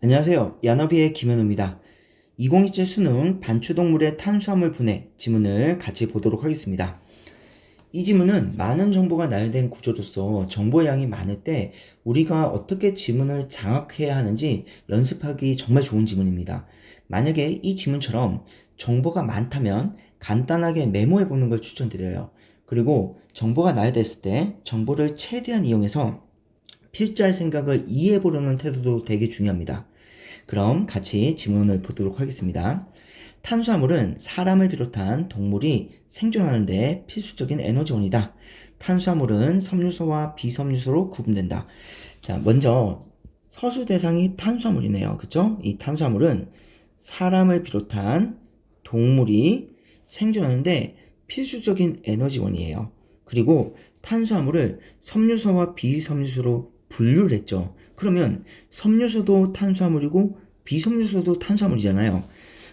안녕하세요. 야너비의 김현우입니다. 2027 수능 반추동물의 탄수화물 분해 지문을 같이 보도록 하겠습니다. 이 지문은 많은 정보가 나열된 구조로서 정보 양이 많을 때 우리가 어떻게 지문을 장악해야 하는지 연습하기 정말 좋은 지문입니다. 만약에 이 지문처럼 정보가 많다면 간단하게 메모해 보는 걸 추천드려요. 그리고 정보가 나열됐을 때 정보를 최대한 이용해서 필자할 생각을 이해해 보려는 태도도 되게 중요합니다. 그럼 같이 지문을 보도록 하겠습니다. 탄수화물은 사람을 비롯한 동물이 생존하는 데 필수적인 에너지원이다. 탄수화물은 섬유소와 비섬유소로 구분된다. 자, 먼저 서술 대상이 탄수화물이네요. 그쵸? 이 탄수화물은 사람을 비롯한 동물이 생존하는데 필수적인 에너지원이에요. 그리고 탄수화물을 섬유소와 비섬유소로 분류를 했죠. 그러면 섬유소도 탄수화물이고 비섬유소도 탄수화물이잖아요.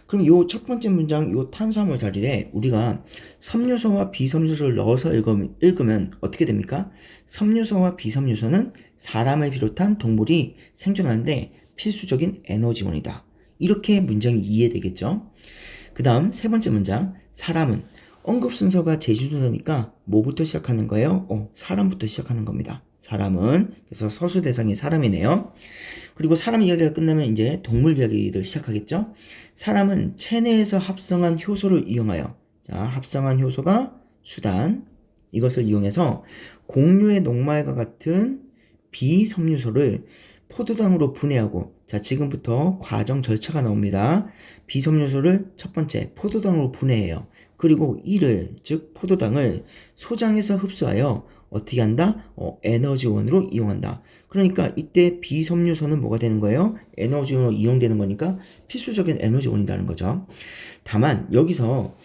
그럼 요 첫 번째 문장 요 탄수화물 자리에 우리가 섬유소와 비섬유소를 넣어서 읽으면 어떻게 됩니까? 섬유소와 비섬유소는 사람을 비롯한 동물이 생존하는데 필수적인 에너지원이다. 이렇게 문장이 이해되겠죠? 그 다음 세 번째 문장, 사람은 언급 순서가 제시 순서니까 뭐부터 시작하는 거예요? 사람부터 시작하는 겁니다. 사람은, 그래서 서술 대상이 사람이네요. 그리고 사람 이야기가 끝나면 이제 동물 이야기를 시작하겠죠? 사람은 체내에서 합성한 효소를 이용하여, 자, 합성한 효소가 수단, 이것을 이용해서 공유의 녹말과 같은 비섬유소를 포도당으로 분해하고, 자, 지금부터 과정 절차가 나옵니다. 비섬유소를 첫 번째 포도당으로 분해해요. 그리고 이를, 즉 포도당을 소장에서 흡수하여 어떻게 한다? 에너지원으로 이용한다. 그러니까 이때 비섬유소는 뭐가 되는 거예요? 에너지원으로 이용되는 거니까 필수적인 에너지원이라는 거죠. 다만 여기서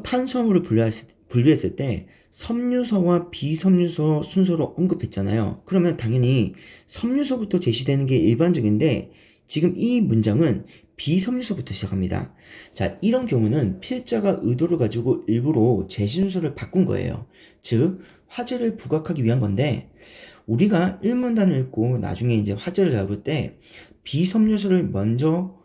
탄수화물을 분류했을 때 섬유소와 비섬유소 순서로 언급했잖아요. 그러면 당연히 섬유소부터 제시되는 게 일반적인데 지금 이 문장은 비섬유소부터 시작합니다. 자, 이런 경우는 필자가 의도를 가지고 일부러 제시 순서를 바꾼 거예요. 즉, 화제를 부각하기 위한 건데 우리가 1문단을 읽고 나중에 이제 화제를 잡을 때 비섬유소를 먼저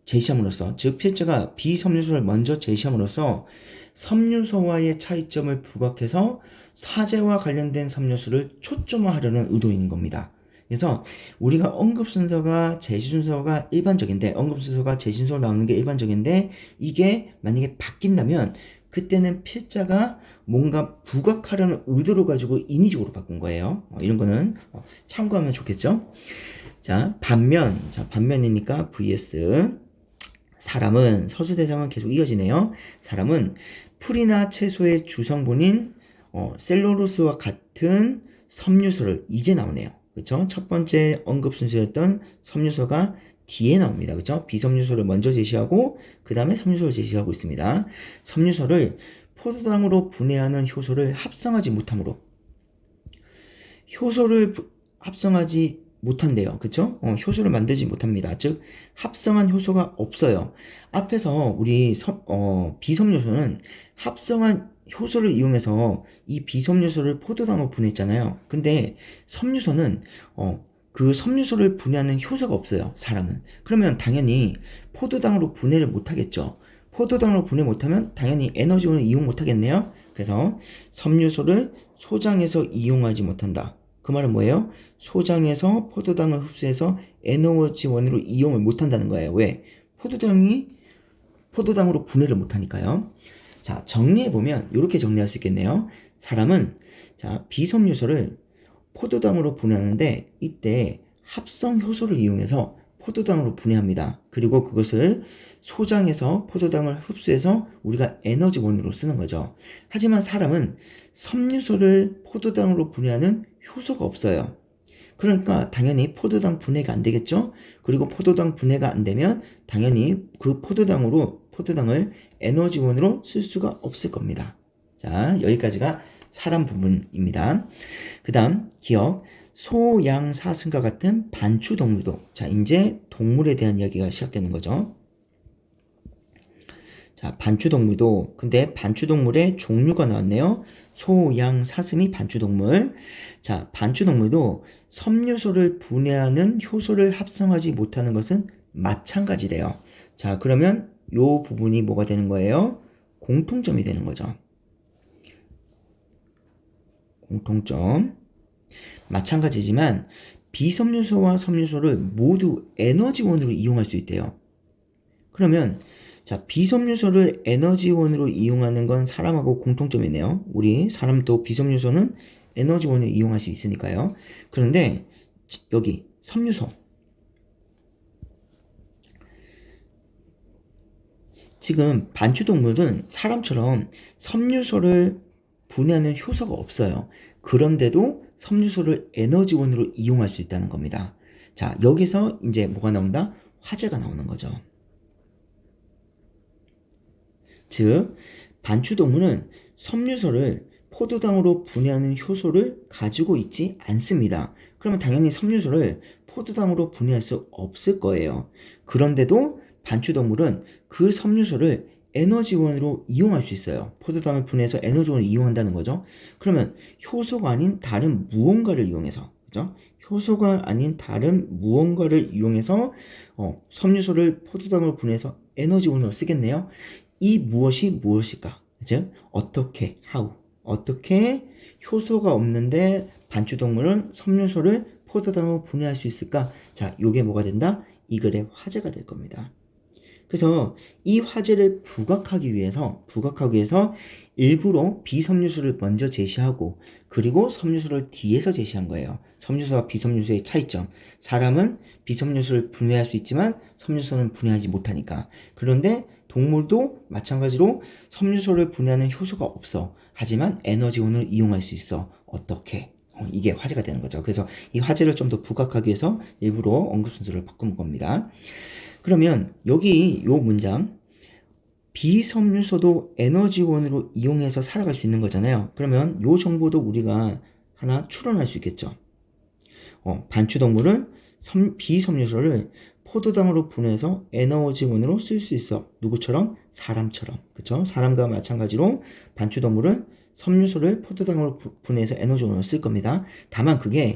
제시함으로써, 즉 필자가 비섬유소를 먼저 제시함으로써 섬유소와의 차이점을 부각해서 사제와 관련된 섬유소를 초점화하려는 의도인 겁니다. 그래서 우리가 언급 순서가 제시 순서가 일반적인데, 언급 순서가 제시 순서로 나오는 게 일반적인데 이게 만약에 바뀐다면 그때는 필자가 뭔가 부각하려는 의도를 가지고 인위적으로 바꾼 거예요. 이런 거는 참고하면 좋겠죠. 자, 반면이니까 vs 사람은, 서술 대상은 계속 이어지네요. 사람은 풀이나 채소의 주성분인 셀룰로스와 같은 섬유소를, 이제 나오네요. 그렇죠? 첫 번째 언급 순서였던 섬유소가 뒤에 나옵니다. 그렇죠? 비섬유소를 먼저 제시하고 그 다음에 섬유소를 제시하고 있습니다. 섬유소를 포도당으로 분해하는 효소를 합성하지 못하므로, 효소를 합성하지 못한대요. 그쵸? 효소를 만들지 못합니다. 즉, 합성한 효소가 없어요. 앞에서 우리 비섬유소는 합성한 효소를 이용해서 이 비섬유소를 포도당으로 분해했잖아요. 근데 섬유소는 그 섬유소를 분해하는 효소가 없어요. 사람은. 그러면 당연히 포도당으로 분해를 못하겠죠. 포도당으로 분해 못하면 당연히 에너지원을 이용 못하겠네요. 그래서 섬유소를 소장해서 이용하지 못한다. 그 말은 뭐예요? 소장에서 포도당을 흡수해서 에너지원으로 이용을 못한다는 거예요. 왜? 포도당으로 분해를 못하니까요. 자, 정리해보면 이렇게 정리할 수 있겠네요. 사람은, 자, 비섬유소를 포도당으로 분해하는데 이때 합성 효소를 이용해서 포도당으로 분해합니다. 그리고 그것을 소장해서 포도당을 흡수해서 우리가 에너지원으로 쓰는 거죠. 하지만 사람은 섬유소를 포도당으로 분해하는 효소가 없어요. 그러니까 당연히 포도당 분해가 안 되겠죠? 그리고 포도당 분해가 안 되면 당연히 그 포도당을 에너지원으로 쓸 수가 없을 겁니다. 자, 여기까지가 사람 부분입니다. 그 다음, 기억. 소, 양, 사슴과 같은 반추 동물도. 자, 이제 동물에 대한 이야기가 시작되는 거죠. 자, 반추동물도, 근데 반추동물의 종류가 나왔네요. 소, 양, 사슴이 반추동물. 자, 반추동물도 섬유소를 분해하는 효소를 합성하지 못하는 것은 마찬가지래요. 자, 그러면 요 부분이 뭐가 되는 거예요? 공통점이 되는 거죠. 공통점. 마찬가지지만 비섬유소와 섬유소를 모두 에너지원으로 이용할 수 있대요. 그러면 자, 비섬유소를 에너지원으로 이용하는 건 사람하고 공통점이네요. 우리 사람도 비섬유소는 에너지원을 이용할 수 있으니까요. 그런데 여기 섬유소. 지금 반추동물은 사람처럼 섬유소를 분해하는 효소가 없어요. 그런데도 섬유소를 에너지원으로 이용할 수 있다는 겁니다. 자, 여기서 이제 뭐가 나온다? 화재가 나오는 거죠. 즉, 반추동물은 섬유소를 포도당으로 분해하는 효소를 가지고 있지 않습니다. 그러면 당연히 섬유소를 포도당으로 분해할 수 없을 거예요. 그런데도 반추동물은 그 섬유소를 에너지원으로 이용할 수 있어요. 포도당을 분해해서 에너지원을 이용한다는 거죠. 그러면 효소가 아닌 다른 무언가를 이용해서, 그죠? 효소가 아닌 다른 무언가를 이용해서 섬유소를 포도당으로 분해해서 에너지원으로 쓰겠네요. 이 무엇이 무엇일까? 즉 어떻게 어떻게 효소가 없는데 반추동물은 섬유소를 포도당으로 분해할 수 있을까? 자, 요게 뭐가 된다? 이 글의 화제가 될 겁니다. 그래서 이 화제를 부각하기 위해서 일부러 비섬유소를 먼저 제시하고 그리고 섬유소를 뒤에서 제시한 거예요. 섬유소와 비섬유소의 차이점. 사람은 비섬유소를 분해할 수 있지만 섬유소는 분해하지 못하니까. 그런데 동물도 마찬가지로 섬유소를 분해하는 효소가 없어. 하지만 에너지원을 이용할 수 있어. 어떻게? 이게 화제가 되는 거죠. 그래서 이 화제를 좀 더 부각하기 위해서 일부러 언급 순서를 바꾼 겁니다. 그러면 여기 요 문장 비섬유소도 에너지원으로 이용해서 살아갈 수 있는 거잖아요. 그러면 요 정보도 우리가 하나 추론할 수 있겠죠. 반추동물은 비섬유소를 포도당으로 분해해서 에너지원으로 쓸 수 있어. 누구처럼? 사람처럼. 그쵸? 사람과 마찬가지로 반추동물은 섬유소를 포도당으로 분해해서 에너지원으로 쓸 겁니다. 다만 그게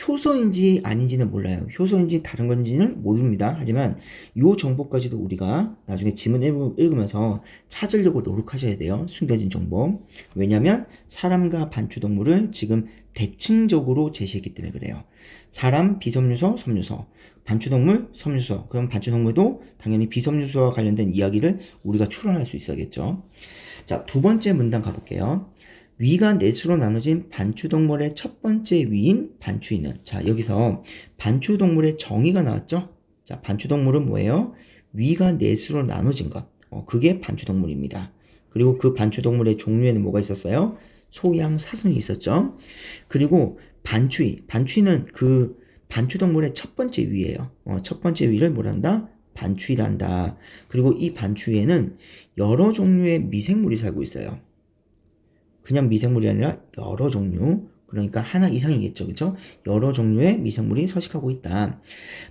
효소인지 아닌지는 몰라요. 효소인지 다른 건지는 모릅니다. 하지만 이 정보까지도 우리가 나중에 지문 읽으면서 찾으려고 노력하셔야 돼요. 숨겨진 정보. 왜냐하면 사람과 반추동물을 지금 대칭적으로 제시했기 때문에 그래요. 사람, 비섬유소, 섬유소. 반추동물, 섬유소. 그럼 반추동물도 당연히 비섬유소와 관련된 이야기를 우리가 추론할 수 있어야겠죠. 자, 두 번째 문단 가볼게요. 위가 넷으로 나눠진 반추동물의 첫 번째 위인 반추위는, 자, 여기서 반추동물의 정의가 나왔죠? 자, 반추동물은 뭐예요? 위가 넷으로 나눠진 것. 그게 반추동물입니다. 그리고 그 반추동물의 종류에는 뭐가 있었어요? 소, 양, 사슴이 있었죠? 그리고 반추위는 그 반추동물의 첫 번째 위예요. 첫 번째 위를 뭐란다? 반추위란다. 그리고 이 반추위에는 여러 종류의 미생물이 살고 있어요. 그냥 미생물이 아니라 여러 종류, 그러니까 하나 이상이겠죠. 그렇죠? 여러 종류의 미생물이 서식하고 있다.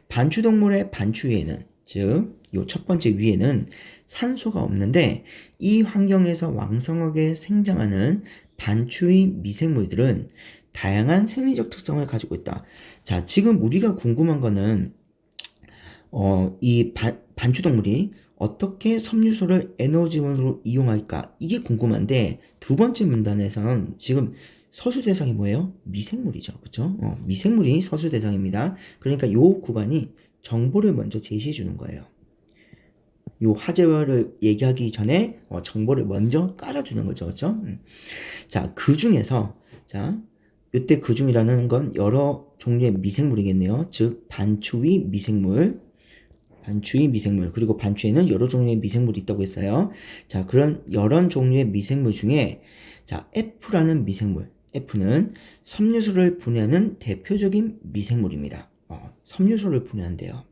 반추동물의 반추위에는, 즉 요 첫 번째 위에는 산소가 없는데 이 환경에서 왕성하게 생장하는 반추위 미생물들은 다양한 생리적 특성을 가지고 있다. 자, 지금 우리가 궁금한 거는 이 반추동물이 어떻게 섬유소를 에너지원으로 이용할까? 이게 궁금한데 두 번째 문단에서는 지금 서술 대상이 뭐예요? 미생물이죠. 그쵸? 미생물이 서술 대상입니다. 그러니까 요 구간이 정보를 먼저 제시해 주는 거예요. 요 화제를 얘기하기 전에 정보를 먼저 깔아주는 거죠. 그쵸? 자, 그 중에서, 자, 요때 그 중이라는 건 여러 종류의 미생물이겠네요. 즉, 반추위 미생물, 그리고 반추위에는 여러 종류의 미생물이 있다고 했어요. 자, 그런 여러 종류의 미생물 중에, 자, F라는 미생물, F는 섬유소를 분해하는 대표적인 미생물입니다. 섬유소를 분해한대요.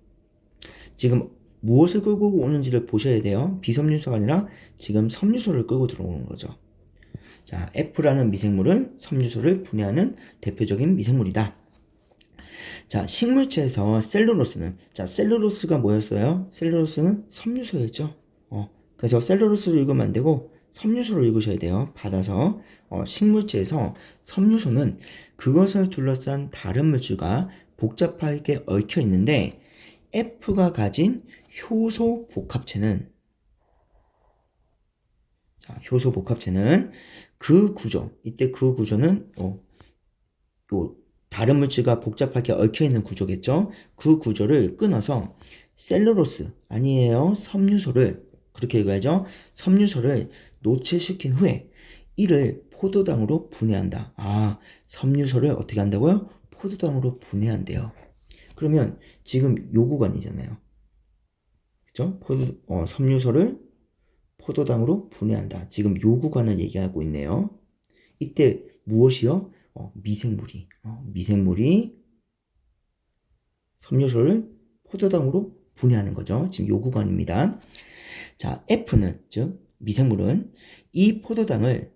지금 무엇을 끌고 오는지를 보셔야 돼요. 비섬유소가 아니라 지금 섬유소를 끌고 들어오는 거죠. 자, F라는 미생물은 섬유소를 분해하는 대표적인 미생물이다. 자, 식물체에서 셀룰로스는, 자, 셀룰로스가 뭐였어요? 셀룰로스는 섬유소였죠. 그래서 셀룰로스를 읽으면 안 되고 섬유소를 읽으셔야 돼요. 받아서 식물체에서 섬유소는 그것을 둘러싼 다른 물질과 복잡하게 얽혀 있는데 F가 가진 효소 복합체는 효소 복합체는 그 구조, 이때 그 구조는 다른 물질과 복잡하게 얽혀 있는 구조겠죠. 그 구조를 끊어서 셀룰로스 아니에요. 섬유소를 그렇게 읽어야죠. 섬유소를 노출시킨 후에 이를 포도당으로 분해한다. 섬유소를 어떻게 한다고요? 포도당으로 분해한대요. 그러면 지금 요 구간이잖아요. 그죠? 섬유소를 포도당으로 분해한다. 지금 요 구간을 얘기하고 있네요. 이때 무엇이요? 미생물이 섬유소를 포도당으로 분해하는 거죠. 지금 요 구간입니다. 자, F는, 즉, 미생물은 이 포도당을,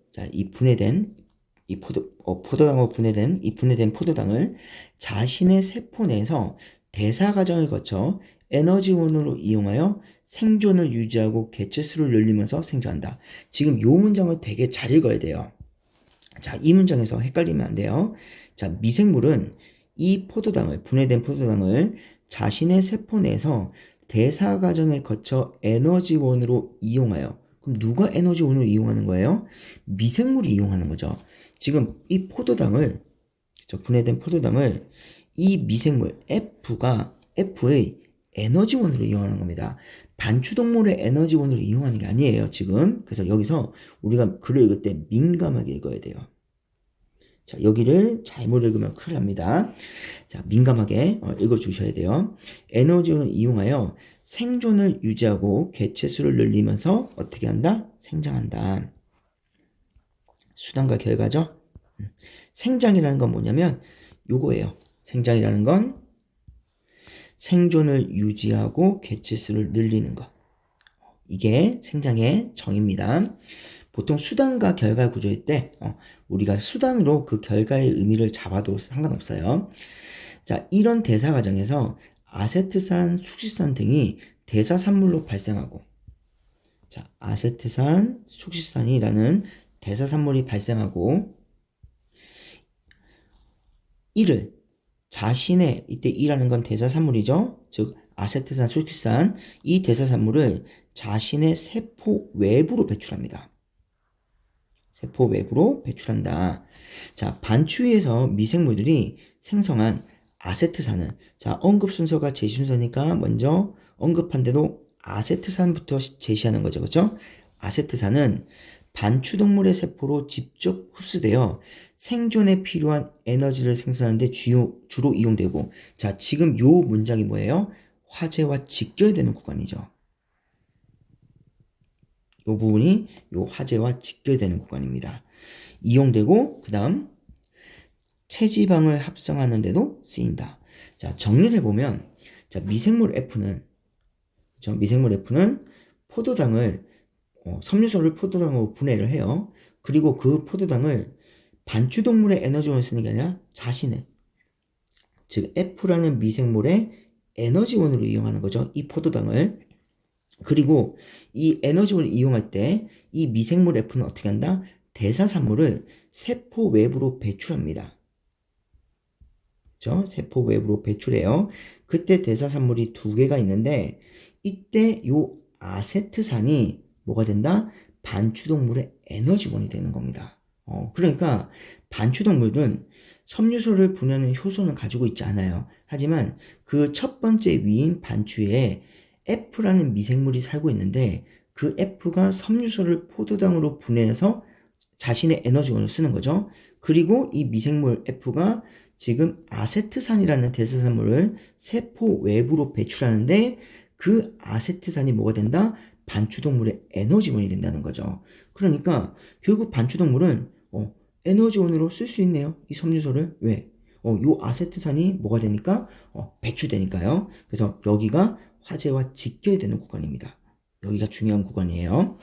포도당으로 분해된 이 분해된 포도당을 자신의 세포 내에서 대사 과정을 거쳐 에너지원으로 이용하여 생존을 유지하고 개체수를 늘리면서 생존한다. 지금 요 문장을 되게 잘 읽어야 돼요. 자, 이 문장에서 헷갈리면 안 돼요. 자, 미생물은 이 분해된 포도당을 자신의 세포 내에서 대사 과정을 거쳐 에너지원으로 이용하여. 그럼 누가 에너지원으로 이용하는 거예요? 미생물이 이용하는 거죠. 지금 이 포도당을, 분해된 포도당을 이 미생물 F의 에너지원으로 이용하는 겁니다. 반추동물의 에너지원으로 이용하는 게 아니에요, 지금. 그래서 여기서 우리가 글을 읽을 때 민감하게 읽어야 돼요. 자, 여기를 잘못 읽으면 큰일 납니다. 자, 민감하게 읽어주셔야 돼요. 에너지원을 이용하여 생존을 유지하고 개체수를 늘리면서 어떻게 한다? 생장한다. 수단과 결과죠. 생장이라는 건 뭐냐면 요거예요. 생장이라는 건 생존을 유지하고 개체수를 늘리는 것. 이게 생장의 정의입니다. 보통 수단과 결과 구조일 때 우리가 수단으로 그 결과의 의미를 잡아도 상관없어요. 자, 이런 대사 과정에서 아세트산, 숙식산 등이 대사산물로 발생하고, 자, 아세트산, 숙식산이라는 대사산물이 발생하고, 이를 자신의, 이때 이라는 건 대사산물이죠. 즉 아세트산, 숙식산, 이 대사산물을 자신의 세포 외부로 배출합니다. 세포 외부로 배출한다. 자, 반추위에서 미생물들이 생성한 아세트산은, 자, 언급 순서가 제순서니까 먼저 언급한 대로 아세트산부터 제시하는 거죠. 그렇죠? 아세트산은 반추동물의 세포로 직접 흡수되어 생존에 필요한 에너지를 생산하는 데 주로 이용되고, 자, 지금 요 문장이 뭐예요? 화재와 직결되는 구간이죠. 요 부분이 요 화재와 직결되는 구간입니다. 이용되고, 그 다음 체지방을 합성하는 데도 쓰인다. 자, 정리를 해보면, 자, 미생물 F는 포도당을, 섬유소를 포도당으로 분해를 해요. 그리고 그 포도당을 반추동물의 에너지원을 쓰는 게 아니라 자신의, 즉 F라는 미생물의 에너지원으로 이용하는 거죠. 이 포도당을. 그리고 이 에너지원을 이용할 때 이 미생물 F는 어떻게 한다? 대사산물을 세포 외부로 배출합니다. 그렇죠? 세포 외부로 배출해요. 그때 대사산물이 두 개가 있는데 이때 요 아세트산이 뭐가 된다? 반추동물의 에너지원이 되는 겁니다. 그러니까 반추동물은 섬유소를 분해하는 효소는 가지고 있지 않아요. 하지만 그 첫 번째 위인 반추에 F라는 미생물이 살고 있는데 그 F가 섬유소를 포도당으로 분해해서 자신의 에너지원을 쓰는 거죠. 그리고 이 미생물 F가 지금 아세트산이라는 대사산물을 세포 외부로 배출하는데 그 아세트산이 뭐가 된다? 반추동물의 에너지원이 된다는 거죠. 그러니까 결국 반추동물은 에너지원으로 쓸 수 있네요. 이 섬유소를. 왜? 요 아세트산이 뭐가 되니까? 배출되니까요. 그래서 여기가 화재와 직결되는 구간입니다. 여기가 중요한 구간이에요.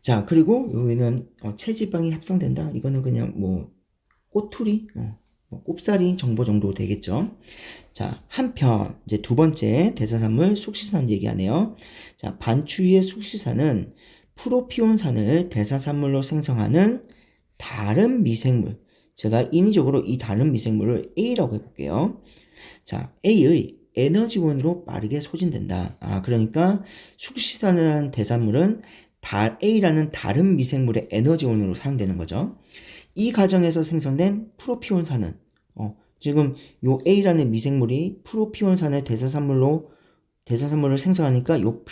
자, 그리고 여기는 체지방이 합성된다. 이거는 그냥 뭐 꼬투리, 꼽사리 정보 정도 되겠죠. 자, 한편 이제 두 번째 대사산물 숙시산 얘기하네요. 자, 반추위의 숙시산은 프로피온산을 대사산물로 생성하는 다른 미생물. 제가 인위적으로 이 다른 미생물을 A라고 해볼게요. 자, A의 에너지원으로 빠르게 소진된다. 그러니까 숙시산이라는 대산물은 A라는 다른 미생물의 에너지원으로 사용되는 거죠. 이 과정에서 생성된 프로피온산은 지금 요 A라는 미생물이 프로피온산의 대사산물을 생성하니까 요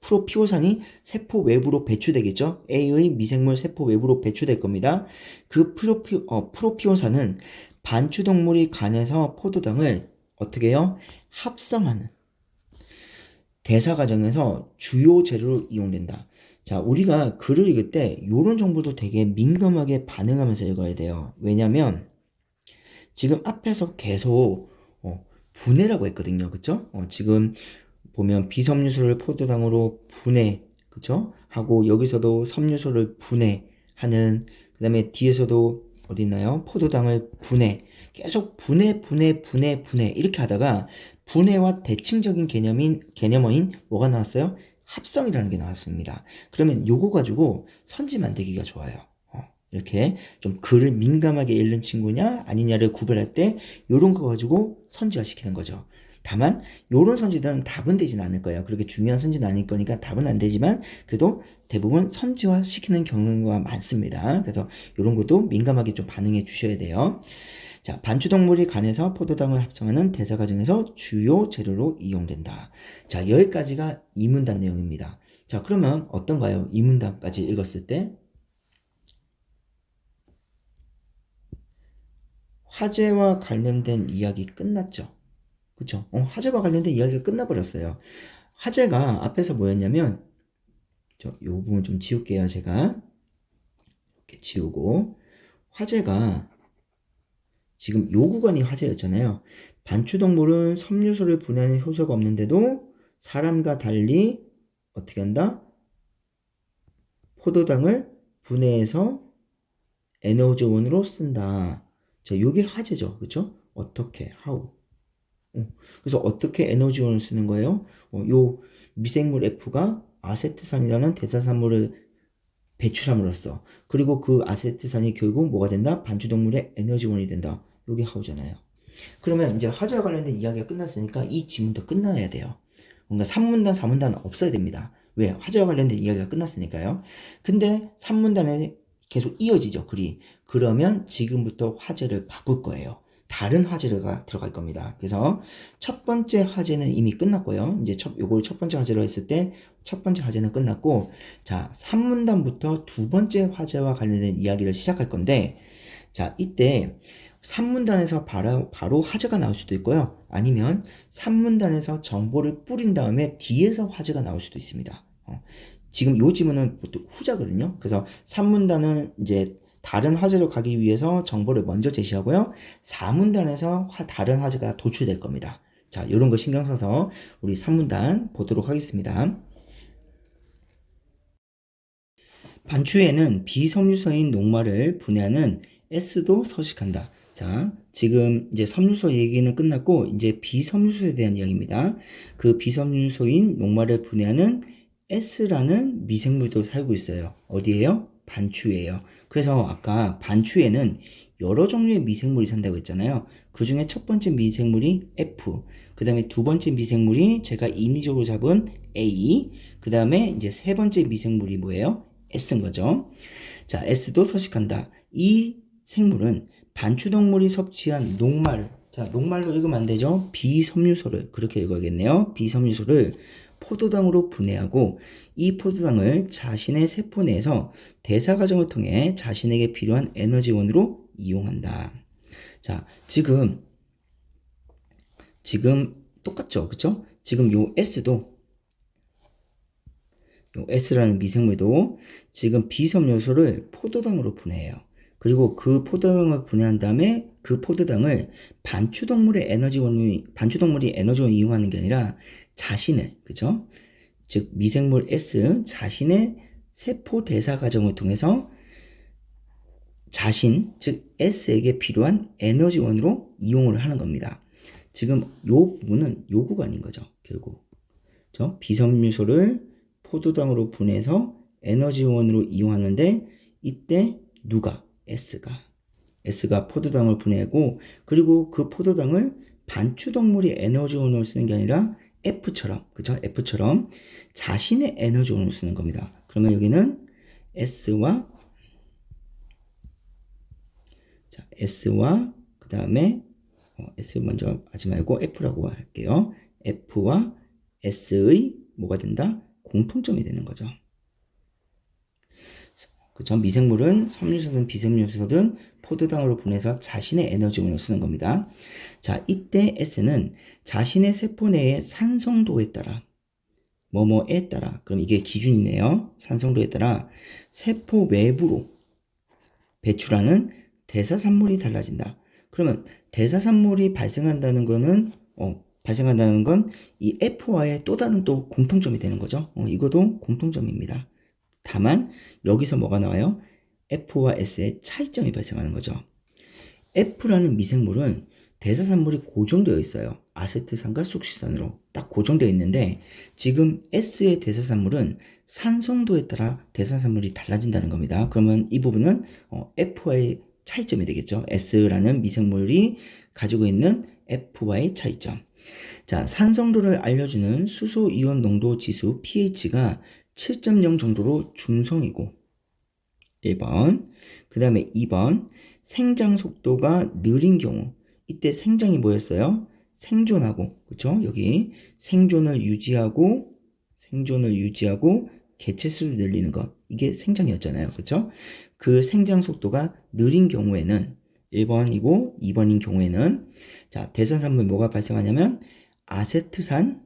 프로피온산이 세포 외부로 배출되겠죠. A의 미생물 세포 외부로 배출될 겁니다. 그 프로피온산은 반추동물이 간에서 포도당을 어떻게 해요? 합성하는 대사 과정에서 주요 재료로 이용된다. 자, 우리가 글을 읽을 때 이런 정보도 되게 민감하게 반응하면서 읽어야 돼요. 왜냐면 지금 앞에서 계속 분해라고 했거든요. 그쵸? 지금 보면 비섬유소를 포도당으로 분해, 그쵸? 하고 여기서도 섬유소를 분해하는, 그 다음에 뒤에서도 어디 있나요? 포도당을 분해. 계속 분해 이렇게 하다가 분해와 대칭적인 개념어인 뭐가 나왔어요? 합성이라는 게 나왔습니다. 그러면 요거 가지고 선지 만들기가 좋아요. 이렇게 좀 글을 민감하게 읽는 친구냐 아니냐를 구별할 때 요런 거 가지고 선지화 시키는 거죠. 다만 요런 선지들은 답은 되진 않을 거예요. 그렇게 중요한 선지는 아닐 거니까 답은 안 되지만 그래도 대부분 선지화 시키는 경우가 많습니다. 그래서 요런 것도 민감하게 좀 반응해 주셔야 돼요. 자, 반추동물이 간에서 포도당을 합성하는 대사 과정에서 주요 재료로 이용된다. 자, 여기까지가 이문단 내용입니다. 자, 그러면 어떤가요? 이문단까지 읽었을 때 화재와 관련된 이야기 끝났죠. 그쵸? 화재와 관련된 이야기가 끝나버렸어요. 화재가 앞에서 뭐였냐면, 요 부분 좀 지울게요, 제가. 이렇게 지우고. 화재가, 지금 요 구간이 화재였잖아요. 반추동물은 섬유소를 분해하는 효소가 없는데도 사람과 달리 어떻게 한다? 포도당을 분해해서 에너지원으로 쓴다. 자, 요게 화재죠. 그쵸? 어떻게, how. 그래서 어떻게 에너지원을 쓰는 거예요? 요 미생물 F가 아세트산이라는 대사산물을 배출함으로써 그리고 그 아세트산이 결국 뭐가 된다? 반추동물의 에너지원이 된다. 요게 하우잖아요. 그러면 이제 화재와 관련된 이야기가 끝났으니까 이 지문도 끝나야 돼요. 뭔가 3문단, 4문단은 없어야 됩니다. 왜? 화재와 관련된 이야기가 끝났으니까요. 근데 3문단에 계속 이어지죠, 글이. 그러면 지금부터 화제를 바꿀 거예요. 다른 화제가 들어갈 겁니다. 그래서 첫 번째 화제는 이미 끝났고요. 이제 요걸 첫 번째 화제로 했을 때 첫 번째 화제는 끝났고, 자, 3문단부터 두 번째 화제와 관련된 이야기를 시작할 건데, 자, 이때 3문단에서 바로 화제가 나올 수도 있고요. 아니면 3문단에서 정보를 뿌린 다음에 뒤에서 화제가 나올 수도 있습니다. 지금 요 지문은 보통 후자거든요. 그래서 3문단은 이제 다른 화제로 가기 위해서 정보를 먼저 제시하고요. 4문단에서 다른 화제가 도출될 겁니다. 자, 이런 거 신경 써서 우리 3문단 보도록 하겠습니다. 반추에는 비섬유소인 녹말을 분해하는 S도 서식한다. 자, 지금 이제 섬유소 얘기는 끝났고 이제 비섬유소에 대한 이야기입니다. 그 비섬유소인 녹말을 분해하는 S라는 미생물도 살고 있어요. 어디에요? 반추예요. 그래서 아까 반추에는 여러 종류의 미생물이 산다고 했잖아요. 그 중에 첫 번째 미생물이 F, 그 다음에 두 번째 미생물이 제가 인위적으로 잡은 A, 그 다음에 이제 세 번째 미생물이 뭐예요? S인 거죠. 자, S도 서식한다. 이 생물은 반추동물이 섭취한 녹말을, 자, 녹말로 읽으면 안 되죠? 비섬유소를, 그렇게 읽어야겠네요. 비섬유소를 포도당으로 분해하고 이 포도당을 자신의 세포 내에서 대사 과정을 통해 자신에게 필요한 에너지원으로 이용한다. 자, 지금 똑같죠? 그쵸? 지금 요 S라는 미생물도 지금 비섬유소를 포도당으로 분해해요. 그리고 그 포도당을 분해한 다음에 그 포도당을 반추동물이 에너지원을 이용하는 게 아니라 자신의, 그죠? 즉, 미생물 S 자신의 세포 대사 과정을 통해서 자신, 즉 S에게 필요한 에너지원으로 이용을 하는 겁니다. 지금 요 부분은 요 구간인 거죠. 결국 비섬유소를 포도당으로 분해서 에너지원으로 이용하는데 이때 누가? S가 포도당을 분해하고 그리고 그 포도당을 반추동물이 에너지원으로 쓰는 게 아니라 F처럼 그죠? F처럼 자신의 에너지원으로 쓰는 겁니다. 그러면 여기는 S와 그 다음에 S 먼저 하지 말고 F라고 할게요. F와 S의 뭐가 된다? 공통점이 되는 거죠. 그죠? 미생물은 섬유소든 비섬유소든 포도당으로 분해서 자신의 에너지원을 쓰는 겁니다. 자, 이때 S는 자신의 세포 내의 산성도에 따라 뭐뭐에 따라 그럼 이게 기준이네요. 산성도에 따라 세포 외부로 배출하는 대사산물이 달라진다. 그러면 대사산물이 발생한다는 건 이 F와의 또 다른 또 공통점이 되는 거죠. 이것도 공통점입니다. 다만 여기서 뭐가 나와요? F와 S의 차이점이 발생하는 거죠. F라는 미생물은 대사산물이 고정되어 있어요. 아세트산과 쑥시산으로 딱 고정되어 있는데 지금 S의 대사산물은 산성도에 따라 대사산물이 달라진다는 겁니다. 그러면 이 부분은 F와의 차이점이 되겠죠. S라는 미생물이 가지고 있는 F와의 차이점. 자, 산성도를 알려주는 수소이온 농도 지수 pH가 7.0 정도로 중성이고 1번, 그 다음에 2번 생장 속도가 느린 경우 이때 생장이 뭐였어요? 생존하고 그쵸? 여기 생존을 유지하고 개체수를 늘리는 것 이게 생장이었잖아요. 그쵸? 그 생장 속도가 느린 경우에는 1번이고 2번인 경우에는 자 대사산물 뭐가 발생하냐면 아세트산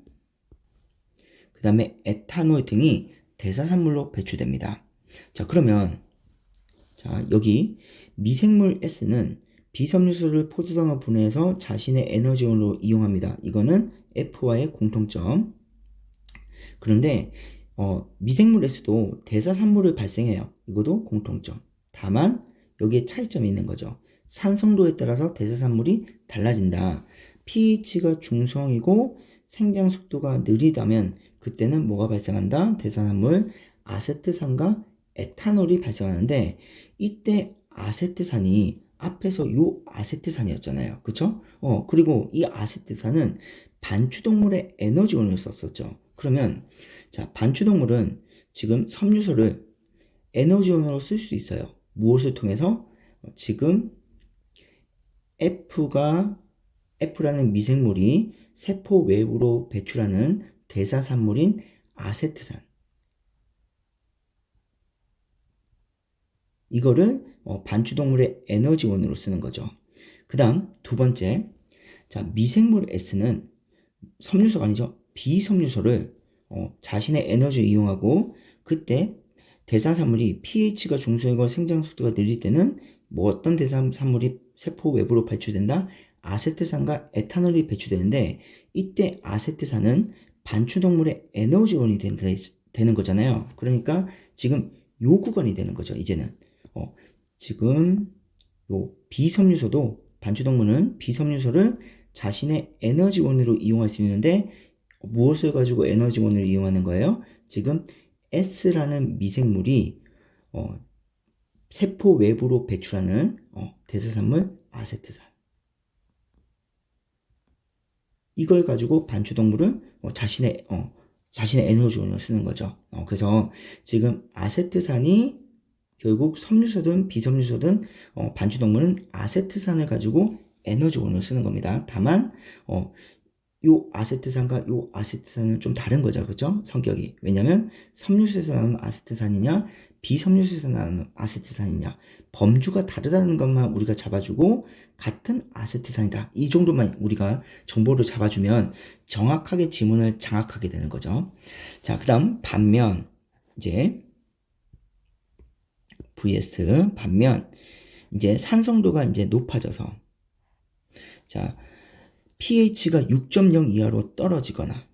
그 다음에 에탄올 등이 대사산물로 배출됩니다. 자 그러면 자 여기 미생물 S는 비섬유소를 포도당으로 분해해서 자신의 에너지원으로 이용합니다. 이거는 F와의 공통점. 그런데 미생물 S도 대사산물을 발생해요. 이것도 공통점. 다만 여기에 차이점이 있는 거죠. 산성도에 따라서 대사산물이 달라진다. pH가 중성이고 생장 속도가 느리다면 그때는 뭐가 발생한다? 대사산물 아세트산과 에탄올이 발생하는데 이때 아세트산이 앞에서 요 아세트산이었잖아요. 그쵸? 그리고 이 아세트산은 반추동물의 에너지원을 썼었죠. 그러면 자 반추동물은 지금 섬유소를 에너지원으로 쓸 수 있어요. 무엇을 통해서? 지금 F라는 미생물이 세포 외부로 배출하는 대사산물인 아세트산 이거를 반추동물의 에너지원으로 쓰는 거죠. 그 다음 두 번째 자 미생물 S는 섬유소가 아니죠. 비섬유소를 자신의 에너지를 이용하고 그때 대사산물이 pH가 중성이고 생장 속도가 느릴 때는 뭐 어떤 대사산물이 세포 외부로 배출된다? 아세트산과 에탄올이 배출되는데 이때 아세트산은 반추동물의 에너지원이 되는 거잖아요. 그러니까 지금 요 구간이 되는 거죠. 이제는 지금 요 비섬유소도 반추동물은 비섬유소를 자신의 에너지원으로 이용할 수 있는데 무엇을 가지고 에너지원을 이용하는 거예요? 지금 S라는 미생물이 세포 외부로 배출하는 대사산물 아세트산 이걸 가지고 반추동물은 자신의 에너지원을 쓰는 거죠. 그래서 지금 아세트산이 결국 섬유소든 비섬유소든 반추동물은 아세트산을 가지고 에너지원을 쓰는 겁니다. 다만 요 아세트산과 요 아세트산은 좀 다른 거죠. 그렇죠? 성격이. 왜냐면 섬유소에서 나오는 아세트산이냐 비섬유소에서 나오는 아세트산이냐 범주가 다르다는 것만 우리가 잡아주고 같은 아세트산이다. 이 정도만 우리가 정보를 잡아주면 정확하게 지문을 장악하게 되는 거죠. 자, 그 다음 반면 이제 반면 이제 산성도가 이제 높아져서 자 pH가 6.0 이하로 떨어지거나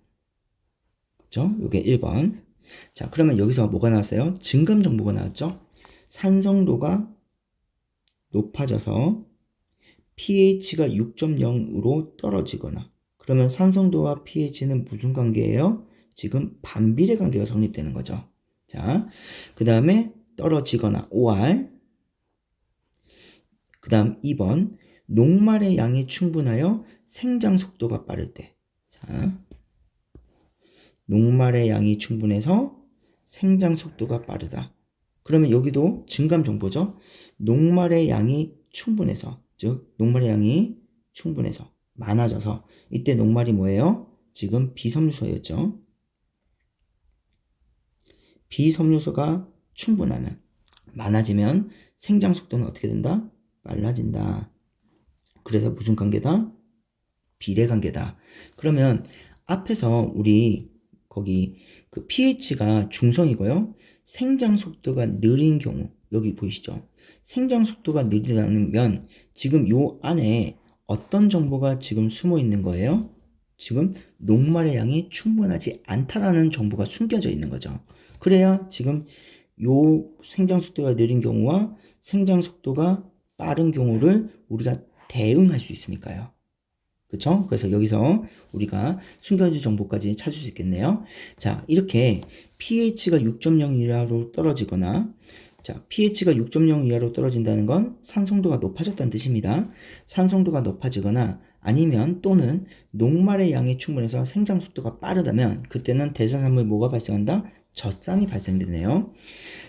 그죠? 요게 1번. 자 그러면 여기서 뭐가 나왔어요? 증감 정보가 나왔죠? 산성도가 높아져서 pH가 6.0으로 떨어지거나, 그러면 산성도와 pH는 무슨 관계예요? 지금 반비례 관계가 성립되는 거죠. 자, 그 다음에 떨어지거나 OR. 그 다음 2번, 녹말의 양이 충분하여 생장 속도가 빠를 때. 자, 녹말의 양이 충분해서 생장 속도가 빠르다. 그러면 여기도 증감 정보죠. 녹말의 양이 충분해서, 즉 녹말의 양이 충분해서 많아져서, 이때 녹말이 뭐예요? 지금 비섬유소였죠. 비섬유소가 충분하면, 많아지면 생장 속도는 어떻게 된다? 빨라진다. 그래서 무슨 관계다? 비례 관계다. 그러면 앞에서 우리 거기 그 pH가 중성이고요. 생장 속도가 느린 경우, 여기 보이시죠? 생장 속도가 느리다면 지금 요 안에 어떤 정보가 지금 숨어 있는 거예요? 지금 녹말의 양이 충분하지 않다라는 정보가 숨겨져 있는 거죠. 그래야 지금 요 생장 속도가 느린 경우와 생장 속도가 빠른 경우를 우리가 대응할 수 있으니까요. 그쵸? 그래서 여기서 우리가 숨겨진 정보까지 찾을 수 있겠네요. 자, 이렇게 pH가 6.0 이하로 떨어지거나, 자, pH가 6.0 이하로 떨어진다는 건 산성도가 높아졌다는 뜻입니다. 산성도가 높아지거나 아니면 또는 녹말의 양이 충분해서 생장 속도가 빠르다면 그때는 대사산물 뭐가 발생한다? 젖산이 발생되네요.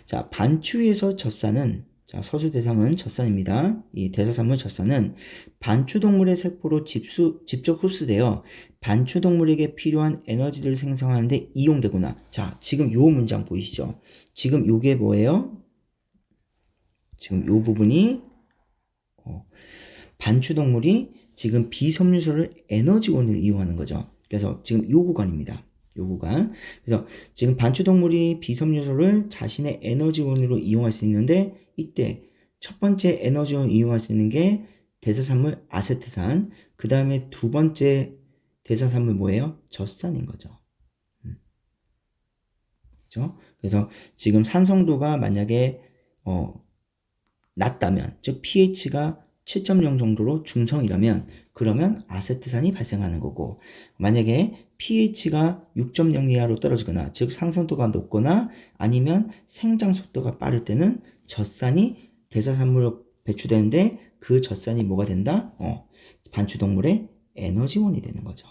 자, 반추위에서 젖산은, 자, 서술 대상은 젖산입니다. 이 대사산물 젖산은 반추동물의 세포로 직접 흡수되어 반추동물에게 필요한 에너지를 생성하는 데 이용되구나. 자, 지금 요 문장 보이시죠? 지금 요게 뭐예요? 지금 요 부분이 반추동물이 지금 비섬유소를 에너지원으로 이용하는 거죠. 그래서 지금 요 구간입니다. 요 구간. 그래서 지금 반추동물이 비섬유소를 자신의 에너지원으로 이용할 수 있는데, 이때 첫 번째 에너지원 이용할 수 있는 게 대사산물 아세트산, 그 다음에 두 번째 대사산물 뭐예요? 젖산인 거죠. 그렇죠? 그래서 지금 산성도가 만약에 낮다면, 즉 pH가 7.0 정도로 중성이라면 그러면 아세트산이 발생하는 거고, 만약에 pH가 6.0 이하로 떨어지거나, 즉 상성도가 높거나 아니면 생장 속도가 빠를 때는 젖산이 대사산물로 배출되는데 그 젖산이 뭐가 된다? 반추동물의 에너지원이 되는 거죠.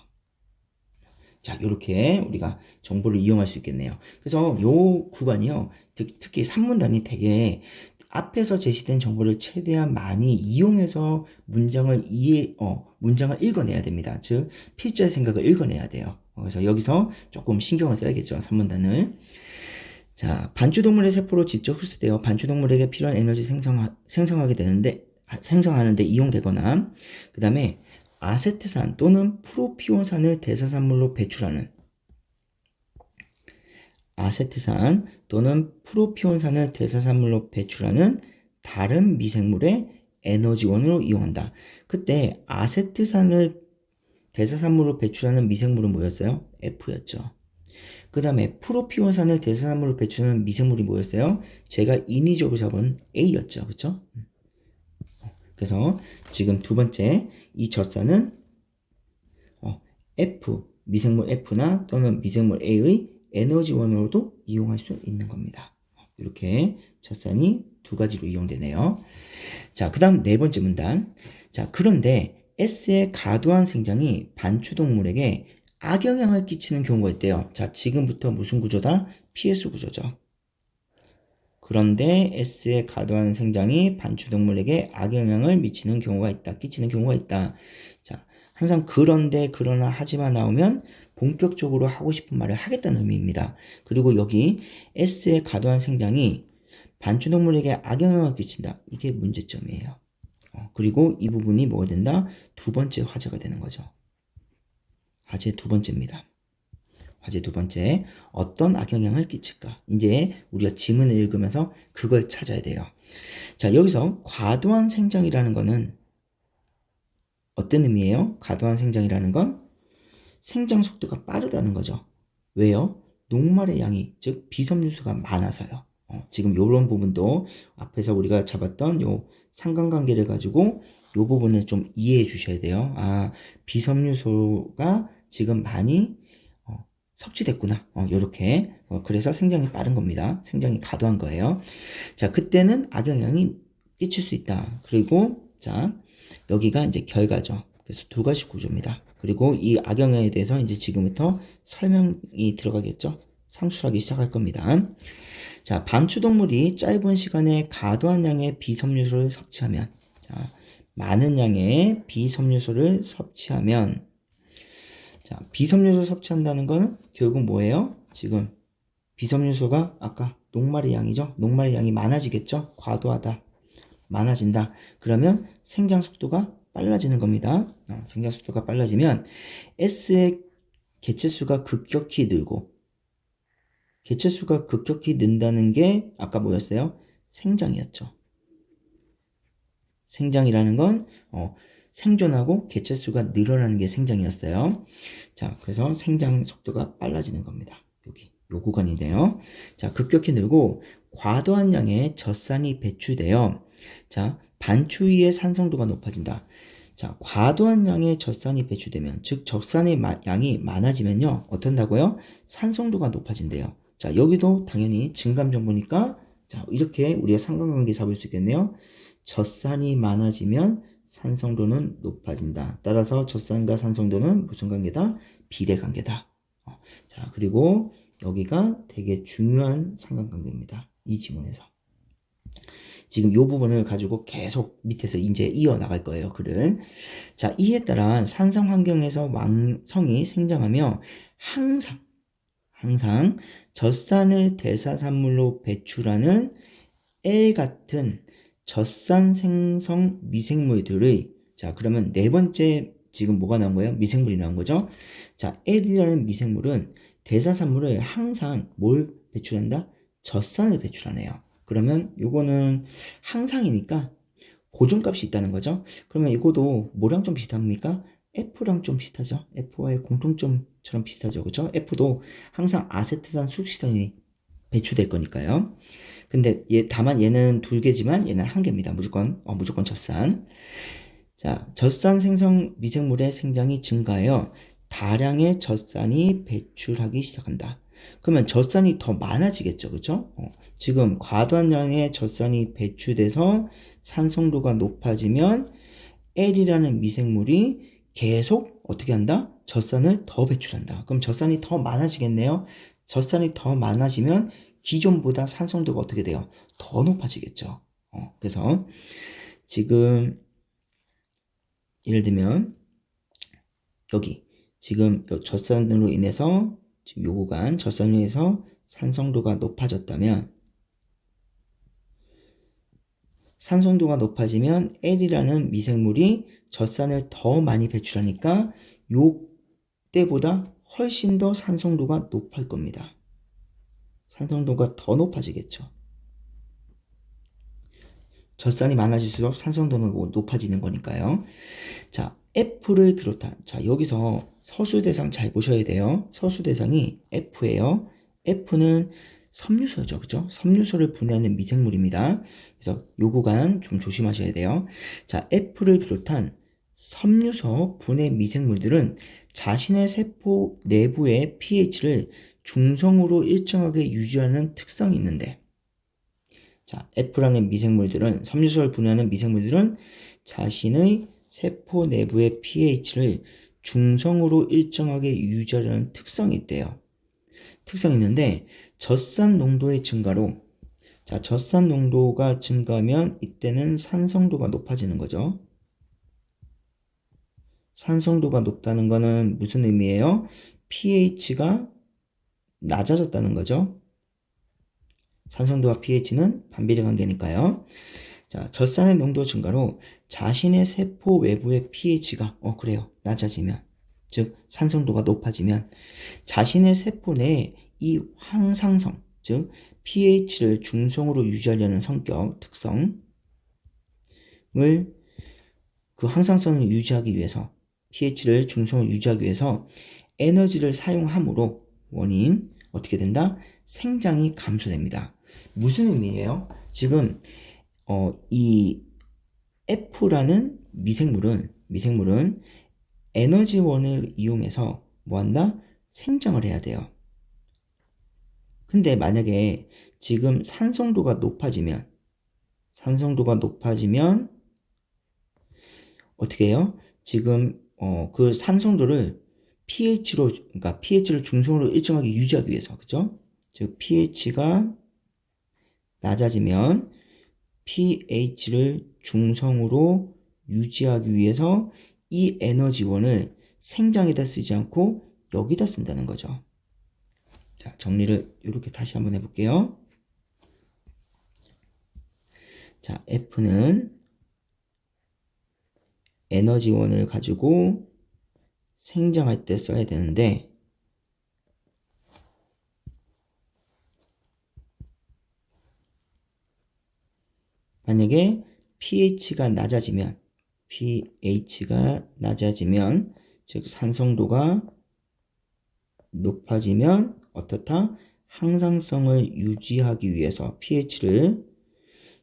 자, 이렇게 우리가 정보를 이용할 수 있겠네요. 그래서 요 구간이요, 특히 산문단이 되게 앞에서 제시된 정보를 최대한 많이 이용해서 문장을 읽어내야 됩니다. 즉, 필자의 생각을 읽어내야 돼요. 그래서 여기서 조금 신경을 써야겠죠, 산문단을. 자, 반추동물의 세포로 직접 흡수되어 반추동물에게 필요한 에너지 생성하는데 이용되거나, 그 다음에 아세트산 또는 프로피온산을 대사산물로 배출하는, 아세트산 또는 프로피온산을 대사산물로 배출하는 다른 미생물의 에너지원으로 이용한다. 그때 아세트산을 대사산물로 배출하는 미생물은 뭐였어요? F였죠. 그 다음에 프로피온산을 대사산물로 배출하는 미생물이 뭐였어요? 제가 인위적으로 잡은 A였죠. 그쵸? 그래서 지금 두 번째 이 젖산은 F, 미생물 F나 또는 미생물 A의 에너지원으로도 이용할 수 있는 겁니다. 이렇게 젖산이 두 가지로 이용되네요. 자, 그 다음 네 번째 문단. 자, 그런데 S의 과도한 생장이 반추동물에게 악영향을 끼치는 경우가 있대요. 자, 지금부터 무슨 구조다? PS 구조죠. 그런데 S의 과도한 생장이 반추동물에게 악영향을 미치는 경우가 있다. 끼치는 경우가 있다. 자, 항상 그런데, 그러나, 하지만 나오면 본격적으로 하고 싶은 말을 하겠다는 의미입니다. 그리고 여기 S의 과도한 생장이 반추동물에게 악영향을 끼친다. 이게 문제점이에요. 그리고 이 부분이 뭐가 된다? 두 번째 화제가 되는 거죠. 화제 두 번째입니다. 화제 두 번째, 어떤 악영향을 끼칠까? 이제 우리가 지문을 읽으면서 그걸 찾아야 돼요. 자, 여기서 과도한 생장이라는 거는 어떤 의미예요? 과도한 생장이라는 건 생장 속도가 빠르다는 거죠. 왜요? 녹말의 양이, 즉 비섬유소가 많아서요. 지금 요런 부분도 앞에서 우리가 잡았던 요 상관관계를 가지고 이 부분을 좀 이해해 주셔야 돼요. 아, 비섬유소가 지금 많이 섭취됐구나. 요렇게. 그래서 생장이 빠른 겁니다. 생장이 과도한 거예요. 자, 그때는 악영향이 끼칠 수 있다. 그리고, 자, 여기가 이제 결과죠. 그래서 두 가지 구조입니다. 그리고 이 악영향에 대해서 이제 지금부터 설명이 들어가겠죠. 상술하기 시작할 겁니다. 자, 반추동물이 짧은 시간에 과도한 양의 비섬유소를 섭취하면, 자, 많은 양의 비섬유소를 섭취하면, 자, 비섬유소 섭취한다는 거는 결국 뭐예요? 지금 비섬유소가 아까 녹말의 양이죠? 녹말의 양이 많아지겠죠? 과도하다. 많아진다. 그러면 생장 속도가 빨라지는 겁니다. 생장 속도가 빨라지면 S의 개체수가 급격히 늘고, 개체수가 급격히 는다는 게 아까 뭐였어요? 생장이었죠. 생장이라는 건 생존하고 개체수가 늘어나는 게 생장이었어요. 자, 그래서 생장 속도가 빨라지는 겁니다. 여기 요 구간인데요. 자, 급격히 늘고 과도한 양의 젖산이 배출되어, 자, 반추위의 산성도가 높아진다. 자, 과도한 양의 젖산이 배출되면, 즉 젖산의 양이 많아지면요, 어떤다고요? 산성도가 높아진대요. 자, 여기도 당연히 증감점 보니까, 자, 이렇게 우리가 상관관계 잡을 수 있겠네요. 젖산이 많아지면 산성도는 높아진다. 따라서 젖산과 산성도는 무슨 관계다? 비례관계다. 자, 그리고 여기가 되게 중요한 상관관계입니다. 이 지문에서. 지금 이 부분을 가지고 계속 밑에서 이제 이어나갈 거예요, 글을. 자, 이에 따라 산성 환경에서 왕성이 생장하며 항상 젖산을 대사산물로 배출하는 L 같은 젖산 생성 미생물들의, 자, 그러면 네 번째 지금 뭐가 나온 거예요? 미생물이 나온 거죠? 자, L이라는 미생물은 대사산물을 항상 뭘 배출한다? 젖산을 배출하네요. 그러면 요거는 항상이니까 고정값이 있다는 거죠. 그러면 이거도 뭐랑 좀 비슷합니까? F랑 좀 비슷하죠. F와의 공통점처럼 비슷하죠. 그죠? F도 항상 아세트산 수식산이 배출될 거니까요. 근데 다만 얘는 2개지만 얘는 1개입니다. 무조건 젖산. 자, 젖산 생성 미생물의 생장이 증가하여 다량의 젖산이 배출하기 시작한다. 그러면 젖산이 더 많아지겠죠. 그죠? 지금 과도한 양의 젖산이 배출돼서 산성도가 높아지면 L이라는 미생물이 계속 어떻게 한다? 젖산을 더 배출한다. 그럼 젖산이 더 많아지겠네요. 젖산이 더 많아지면 기존보다 산성도가 어떻게 돼요? 더 높아지겠죠. 그래서 지금 예를 들면 여기 지금 젖산으로 인해서 지금 요 구간 젖산으로 인해서 산성도가 높아졌다면, 산성도가 높아지면 L이라는 미생물이 젖산을 더 많이 배출하니까 요 때보다 훨씬 더 산성도가 높을 겁니다. 산성도가 더 높아지겠죠. 젖산이 많아질수록 산성도는 높아지는 거니까요. 자, F를 비롯한, 자, 여기서 서술대상 잘 보셔야 돼요. 서술대상이 F예요. F는 섬유소죠. 그죠? 섬유소를 분해하는 미생물입니다. 그래서 요 구간 좀 조심하셔야 돼요. 자, F를 비롯한 섬유소 분해 미생물들은 자신의 세포 내부의 pH를 중성으로 일정하게 유지하는 특성이 있는데, 자, F라는 미생물들은, 섬유소를 분해하는 미생물들은 자신의 세포 내부의 pH를 중성으로 일정하게 유지하려는 특성이 있대요. 특성이 있는데, 젖산 농도의 증가로, 자, 젖산 농도가 증가하면 이때는 산성도가 높아지는 거죠. 산성도가 높다는 거는 무슨 의미예요? pH가 낮아졌다는 거죠. 산성도와 pH는 반비례 관계니까요. 자, 젖산의 농도 증가로 자신의 세포 외부의 pH가 그래요. 낮아지면, 즉 산성도가 높아지면 자신의 세포 내에 이 항상성, 즉 pH를 중성으로 유지하려는 성격, 특성을, 그 항상성을 유지하기 위해서, pH를 중성으로 유지하기 위해서 에너지를 사용함으로 원인 어떻게 된다? 생장이 감소됩니다. 무슨 의미예요? 지금 이 F라는 미생물은 에너지원을 이용해서 뭐한다? 생장을 해야 돼요. 근데 만약에 지금 산성도가 높아지면 어떻게 해요? 지금 그 산성도를 그러니까 pH를 중성으로 일정하게 유지하기 위해서, 그죠? 즉 pH가 낮아지면 pH를 중성으로 유지하기 위해서 이 에너지원을 생장에다 쓰지 않고 여기다 쓴다는 거죠. 자, 정리를 이렇게 다시 한번 해볼게요. 자, F는 에너지원을 가지고 생장할 때 써야 되는데, 만약에 pH가 낮아지면, 즉 산성도가 높아지면 어떻다? 항상성을 유지하기 위해서, pH를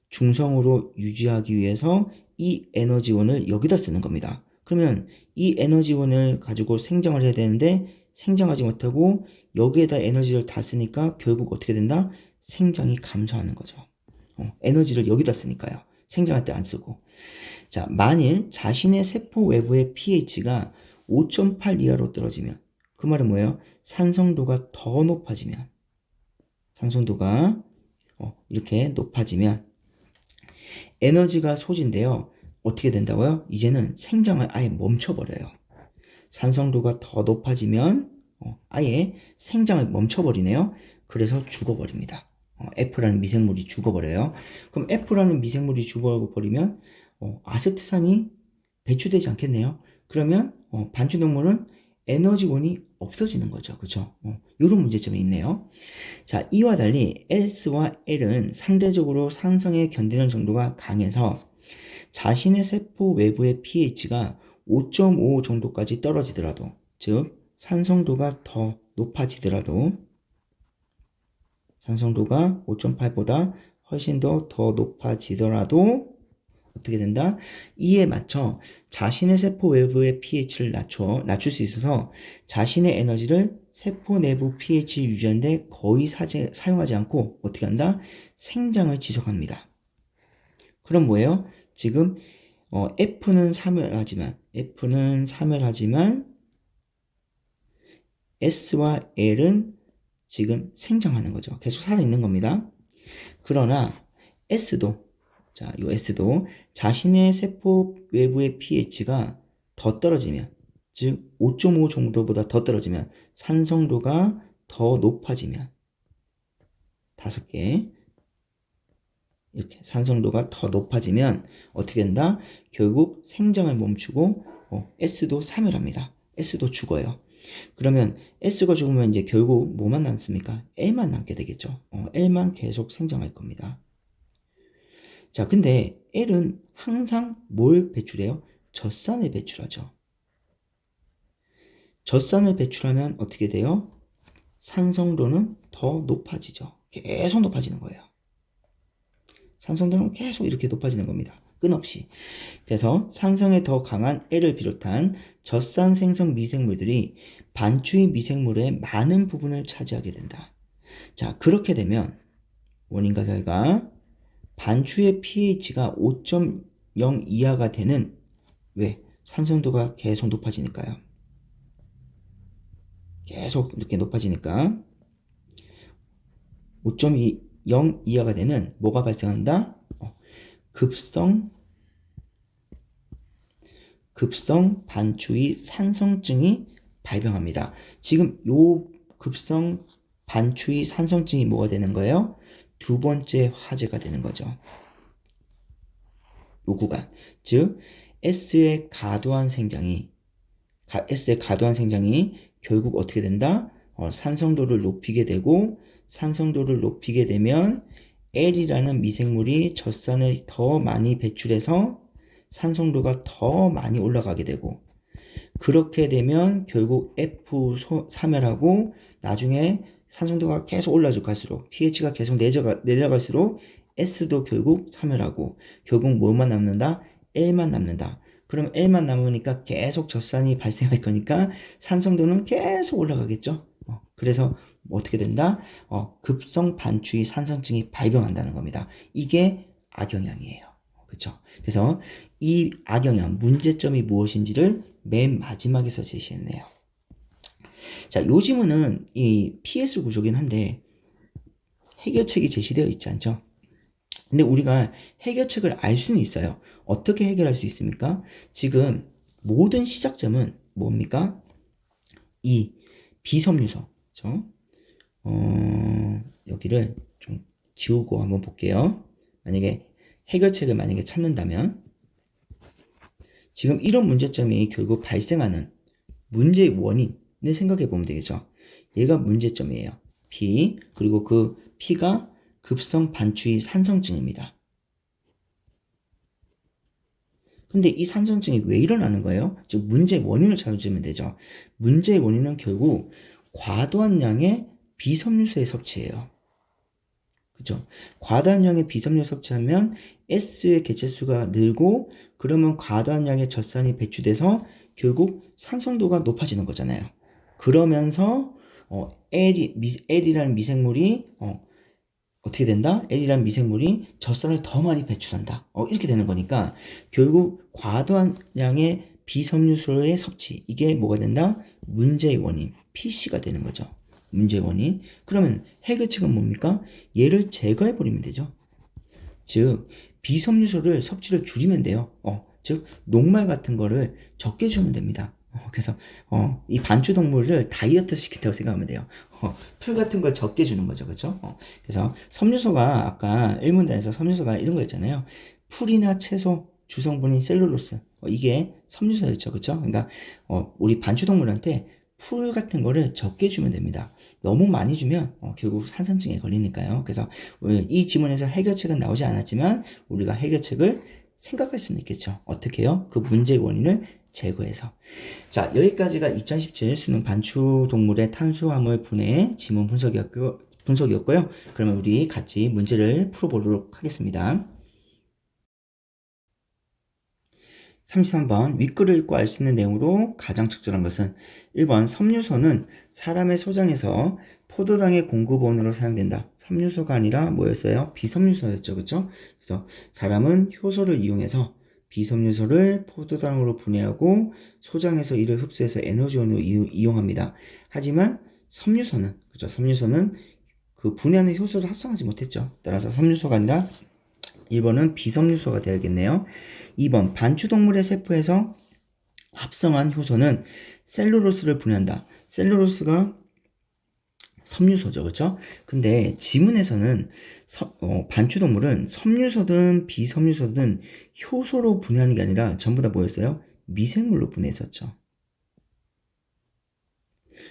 중성으로 유지하기 위해서 이 에너지원을 여기다 쓰는 겁니다. 그러면 이 에너지원을 가지고 생장을 해야 되는데 생장하지 못하고 여기에다 에너지를 다 쓰니까 결국 어떻게 된다? 생장이 감소하는 거죠. 에너지를 여기다 쓰니까요. 생장할 때 안 쓰고. 자, 만일 자신의 세포 외부의 pH가 5.8 이하로 떨어지면, 그 말은 뭐예요? 산성도가 더 높아지면, 이렇게 높아지면 에너지가 소진되어 어떻게 된다고요? 이제는 생장을 아예 멈춰버려요. 산성도가 더 높아지면 아예 생장을 멈춰버리네요. 그래서 죽어버립니다. F라는 미생물이 죽어버려요. 그럼 F라는 미생물이 죽어버리면 아세트산이 배출되지 않겠네요. 그러면 반추동물은 에너지원이 없어지는 거죠. 그렇죠? 이런 문제점이 있네요. 자, 이와 달리 S와 L은 상대적으로 산성에 견디는 정도가 강해서 자신의 세포 외부의 pH가 5.5 정도까지 떨어지더라도, 즉 산성도가 더 높아지더라도, 산성도가 5.8보다 훨씬 더 높아지더라도 어떻게 된다? 이에 맞춰 자신의 세포 외부의 pH를 낮출 수 있어서 자신의 에너지를 세포 내부 pH 유지하는데 거의 사용하지 않고 어떻게 한다? 생장을 지속합니다. 그럼 뭐예요? 지금 F는 사멸하지만 S와 L은 지금 생장하는 거죠. 계속 살아있는 겁니다. 그러나 S도 자신의 세포 외부의 pH가 더 떨어지면, 즉 5.5 정도보다 더 떨어지면, 산성도가 더 높아지면, 5개 이렇게 산성도가 더 높아지면 어떻게 된다? 결국 생장을 멈추고 S도 사멸합니다. S도 죽어요. 그러면 S가 죽으면 이제 결국 뭐만 남습니까? L만 남게 되겠죠. L만 계속 생장할 겁니다. 자, 근데 L은 항상 뭘 배출해요? 젖산을 배출하죠. 젖산을 배출하면 어떻게 돼요? 산성도는 더 높아지죠. 계속 높아지는 거예요. 산성도는 계속 이렇게 높아지는 겁니다. 끊없이. 그래서 산성에 더 강한 L을 비롯한 젖산 생성 미생물들이 반추위 미생물의 많은 부분을 차지하게 된다. 자, 그렇게 되면 원인과 결과 반추의 pH가 5.0 이하가 되는, 왜? 산성도가 계속 높아지니까요. 계속 이렇게 높아지니까 5.0 이하가 되는 뭐가 발생한다? 급성 반추위 산성증이 발병합니다. 지금 요 급성 반추위 산성증이 뭐가 되는 거예요? 두 번째 화제가 되는 거죠. 요 구간. 즉 S의 과도한 생장이 결국 어떻게 된다? 산성도를 높이게 되고, 산성도를 높이게 되면 L이라는 미생물이 젖산을 더 많이 배출해서 산성도가 더 많이 올라가게 되고, 그렇게 되면 결국 F 사멸하고 나중에 산성도가 계속 올라갈수록, pH가 계속 내려갈수록 S도 결국 사멸하고 결국 뭐만 남는다? L만 남는다. 그럼 L만 남으니까 계속 젖산이 발생할 거니까 산성도는 계속 올라가겠죠. 그래서 어떻게 된다? 급성 반추위 산성증이 발병한다는 겁니다. 이게 악영향이에요. 그렇죠? 그래서 이 악영향, 문제점이 무엇인지를 맨 마지막에서 제시했네요. 자, 요 지문은 이 PS 구조긴 한데 해결책이 제시되어 있지 않죠? 근데 우리가 해결책을 알 수는 있어요. 어떻게 해결할 수 있습니까? 지금 모든 시작점은 뭡니까? 이 비섬유소. 그렇죠? 여기를 좀 지우고 한번 볼게요. 만약에 해결책을 만약에 찾는다면 지금 이런 문제점이 결국 발생하는 문제의 원인을 생각해 보면 되겠죠. 얘가 문제점이에요. P, 그리고 그 P가 급성 반추위 산성증입니다. 근데 이 산성증이 왜 일어나는 거예요? 즉 문제의 원인을 찾아주면 되죠. 문제의 원인은 결국 과도한 양의 비섬유소의 섭취예요. 그죠? 과다한 양의 비섬유 섭취하면 S의 개체수가 늘고 그러면 과다한 양의 젖산이 배출돼서 결국 산성도가 높아지는 거잖아요. 그러면서 L이라는 미생물이 어떻게 된다? L이라는 미생물이 젖산을 더 많이 배출한다. 이렇게 되는 거니까 결국 과도한 양의 비섬유소의 섭취, 이게 뭐가 된다? 문제의 원인, PC가 되는 거죠. 문제의 원인. 그러면 해결책은 뭡니까? 얘를 제거해버리면 되죠. 즉 비섬유소를 섭취를 줄이면 돼요. 즉 녹말 같은 거를 적게 주면 됩니다. 그래서 이 반추동물을 다이어트 시킨다고 생각하면 돼요. 풀 같은 걸 적게 주는 거죠. 그렇죠? 그래서 섬유소가 아까 1문단에서 섬유소가 이런 거 있잖아요. 풀이나 채소 주성분인 셀룰로스, 이게 섬유소였죠. 그렇죠? 그러니까 우리 반추동물한테 풀 같은 거를 적게 주면 됩니다. 너무 많이 주면 결국 산성증에 걸리니까요. 그래서 이 지문에서 해결책은 나오지 않았지만 우리가 해결책을 생각할 수는 있겠죠. 어떻게 해요? 그 문제의 원인을 제거해서. 자, 여기까지가 2017 수능 반추동물의 탄수화물 분해 지문 분석이었고요. 그러면 우리 같이 문제를 풀어보도록 하겠습니다. 33번 윗글을 읽고 알 수 있는 내용으로 가장 적절한 것은 1번 섬유소는 사람의 소장에서 포도당의 공급원으로 사용된다. 섬유소가 아니라 뭐였어요? 비섬유소였죠. 그렇죠? 그래서 사람은 효소를 이용해서 비섬유소를 포도당으로 분해하고 소장에서 이를 흡수해서 에너지원으로 이용합니다. 하지만 섬유소는 그렇죠? 섬유소는 그 분해하는 효소를 합성하지 못했죠. 따라서 섬유소가 아니라 1번은 비섬유소가 되어야겠네요. 2번 반추동물의 세포에서 합성한 효소는 셀룰로스를 분해한다. 셀룰로스가 섬유소죠. 그렇죠? 근데 지문에서는 반추동물은 섬유소든 비섬유소든 효소로 분해하는 게 아니라 전부 다 뭐였어요? 미생물로 분해했었죠.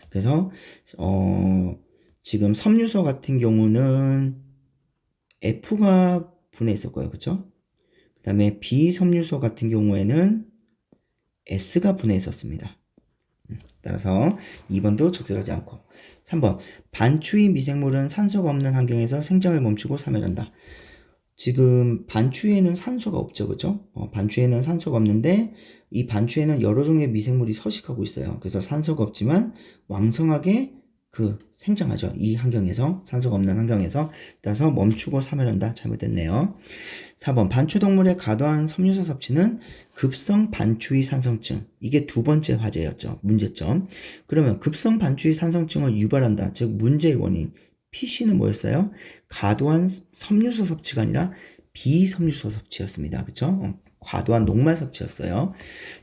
그래서 지금 섬유소 같은 경우는 F가 분해했을 거예요. 그렇죠? 그 다음에 비섬유소 같은 경우에는 S가 분해했었습니다. 따라서 2번도 적절하지 않고 3번 반추위 미생물은 산소가 없는 환경에서 생장을 멈추고 사멸한다. 지금 반추위에는 산소가 없죠. 그죠? 반추위에는 산소가 없는데 이 반추위에는 여러 종류의 미생물이 서식하고 있어요. 그래서 산소가 없지만 왕성하게 생장하죠. 이 환경에서 산소가 없는 환경에서 따라서 멈추고 사멸한다. 잘못됐네요. 4번 반추동물의 과도한 섬유소 섭취는 급성 반추위 산성증. 이게 두 번째 화제였죠. 문제점. 그러면 급성 반추위 산성증을 유발한다. 즉 문제의 원인. PC는 뭐였어요? 과도한 섬유소 섭취가 아니라 비섬유소 섭취였습니다. 그렇죠? 과도한 녹말 섭취였어요.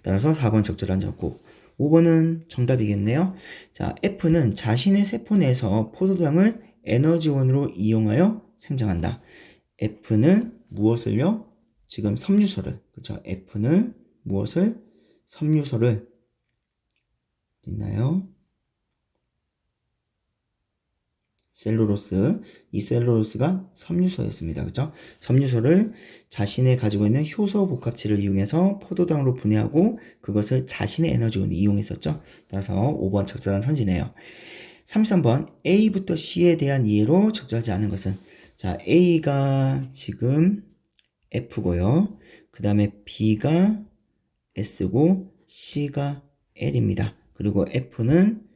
따라서 4번 적절하지 않고 5번은 정답이겠네요. 자, F는 자신의 세포 내에서 포도당을 에너지원으로 이용하여 생장한다. F는 무엇을요? 지금 섬유소를, 그렇죠? F는 무엇을? 섬유소를 있나요? 셀룰로스, 이 셀룰로스가 섬유소였습니다. 그렇죠? 섬유소를 자신의 가지고 있는 효소 복합체를 이용해서 포도당으로 분해하고 그것을 자신의 에너지원으로 이용했었죠. 따라서 5번 적절한 선지네요. 33번 A부터 C에 대한 이해로 적절하지 않은 것은 자, A가 지금 F고요. 그 다음에 B가 S고 C가 L입니다. 그리고 F는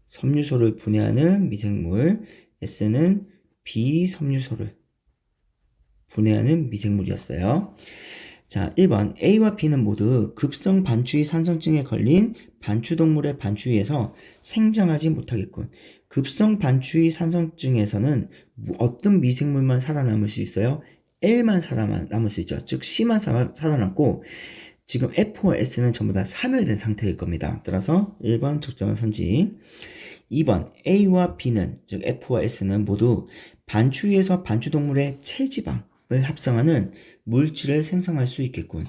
섬유소를 분해하는 미생물, S는 비섬유소를 분해하는 미생물이었어요. 자, 1번 A와 B는 모두 급성 반추위 산성증에 걸린 반추동물의 반추위에서 생장하지 못하겠군. 급성 반추위 산성증에서는 어떤 미생물만 살아남을 수 있어요? L만 살아남을 수 있죠. 즉 C만 살아남고 지금 F와 S는 전부 다 사멸된 상태일 겁니다. 따라서 1번 적절한 선지. 2번 A와 B는 즉 F와 S는 모두 반추위에서 반추동물의 체지방을 합성하는 물질을 생성할 수 있겠군.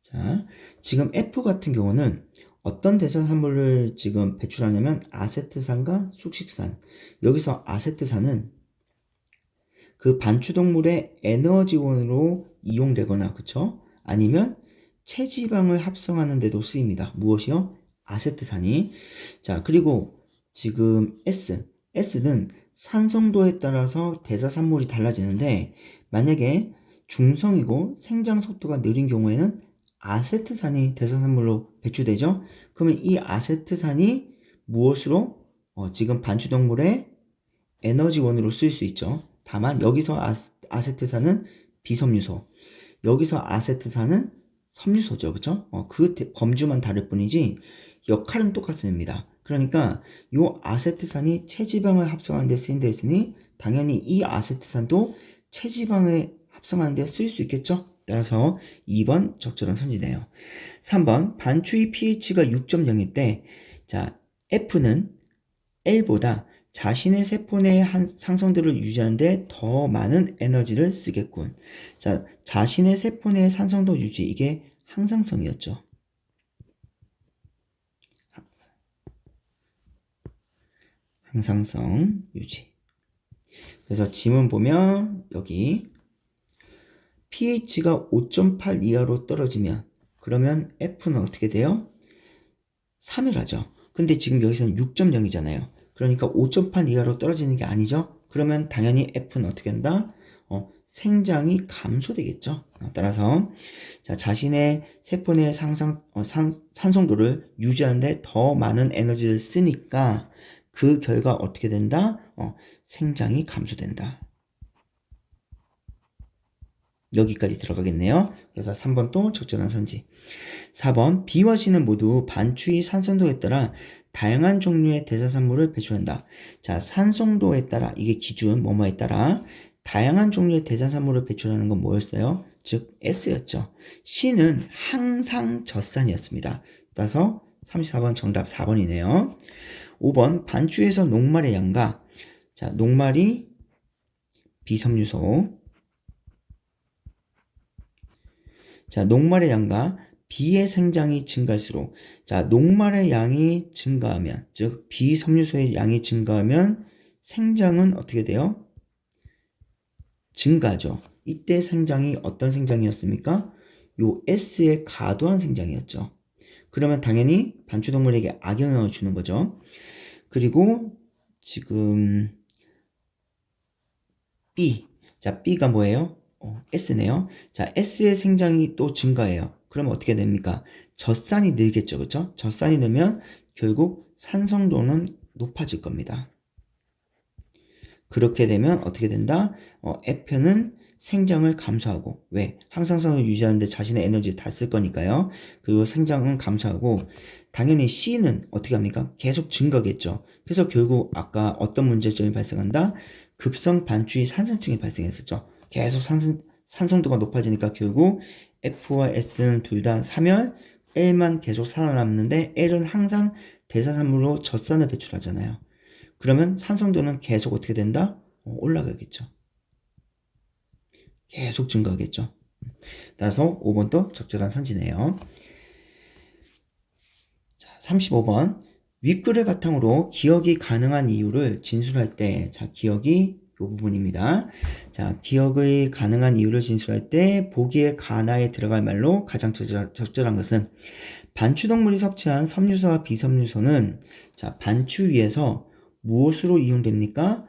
자, 지금 F 같은 경우는 어떤 대사산물을 지금 배출하냐면 아세트산과 숙식산. 여기서 아세트산은 그 반추동물의 에너지원으로 이용되거나, 그쵸? 아니면 체지방을 합성하는 데도 쓰입니다. 무엇이요? 아세트산이. 자, 그리고 지금 S는 산성도에 따라서 대사산물이 달라지는데, 만약에 중성이고 생장 속도가 느린 경우에는 아세트산이 대사산물로 배출되죠? 그러면 이 아세트산이 무엇으로? 지금 반추동물의 에너지원으로 쓸 수 있죠. 다만 여기서 아세트산은 비섬유소, 여기서 아세트산은 섬유소죠. 그쵸? 그 범주만 다를 뿐이지 역할은 똑같습니다. 그러니까 이 아세트산이 체지방을 합성하는 데 쓰인 데 있으니 당연히 이 아세트산도 체지방을 합성하는 데 쓸 수 있겠죠? 따라서 2번 적절한 선지네요. 3번 반추위 pH가 6.0일 때, 자, F는 L보다 자신의 세포 내의 상성도를 유지하는데 더 많은 에너지를 쓰겠군. 자, 자신의 세포 내의 산성도 유지, 이게 항상성이었죠. 항상성 유지. 그래서 지문 보면 여기 pH가 5.8 이하로 떨어지면 그러면 F는 어떻게 돼요? 3이라죠. 근데 지금 여기서는 6.0이잖아요. 그러니까 5.8 이하로 떨어지는 게 아니죠. 그러면 당연히 F는 어떻게 한다? 생장이 감소되겠죠. 따라서 자, 자신의 세포 내의 산성도를 유지하는데 더 많은 에너지를 쓰니까 그 결과 어떻게 된다? 생장이 감소된다. 여기까지 들어가겠네요. 그래서 3번 또 적절한 선지. 4번 B와 C는 모두 반추위 산성도에 따라 다양한 종류의 대사산물을 배출한다. 자, 산성도에 따라, 이게 기준 뭐뭐에 따라 다양한 종류의 대사산물을 배출하는 건 뭐였어요? 즉 S였죠. C는 항상 젖산이었습니다. 따라서 34번 정답 4번이네요. 5번 반추위에서 녹말의 양과, 자, 녹말이 비섬유소, 자, 녹말의 양과 비의 생장이 증가할수록, 자, 녹말의 양이 증가하면, 즉 비섬유소의 양이 증가하면 생장은 어떻게 돼요? 증가하죠. 이때 생장이 어떤 생장이었습니까? 요 S의 과도한 생장이었죠. 그러면 당연히 반추동물에게 악영향을 주는 거죠. 그리고 지금 B, 자, B가 뭐예요? S네요. 자, S의 생장이 또 증가해요. 그러면 어떻게 됩니까? 젖산이 늘겠죠. 그쵸? 젖산이 늘면 결국 산성도는 높아질 겁니다. 그렇게 되면 어떻게 된다? F는 생장을 감소하고, 왜? 항상성을 유지하는데 자신의 에너지 다 쓸 거니까요. 그리고 생장은 감소하고, 당연히 C는 어떻게 합니까? 계속 증가겠죠. 그래서 결국 아까 어떤 문제점이 발생한다? 급성 반추위 산성증이 발생했었죠. 계속 산성도가 높아지니까 결국 F와 S는 둘 다 사멸, L만 계속 살아남는데 L은 항상 대사산물로 젖산을 배출하잖아요. 그러면 산성도는 계속 어떻게 된다? 올라가겠죠. 계속 증가하겠죠. 따라서 5번도 적절한 선지네요. 자, 35번. 윗글을 바탕으로 기억이 가능한 이유를 진술할 때, 자, 기억이 이 부분입니다. 자, 기억이 가능한 이유를 진술할 때 보기에 가나에 들어갈 말로 가장 적절한 것은, 반추동물이 섭취한 섬유소와 비섬유소는, 자, 반추위에서 무엇으로 이용됩니까?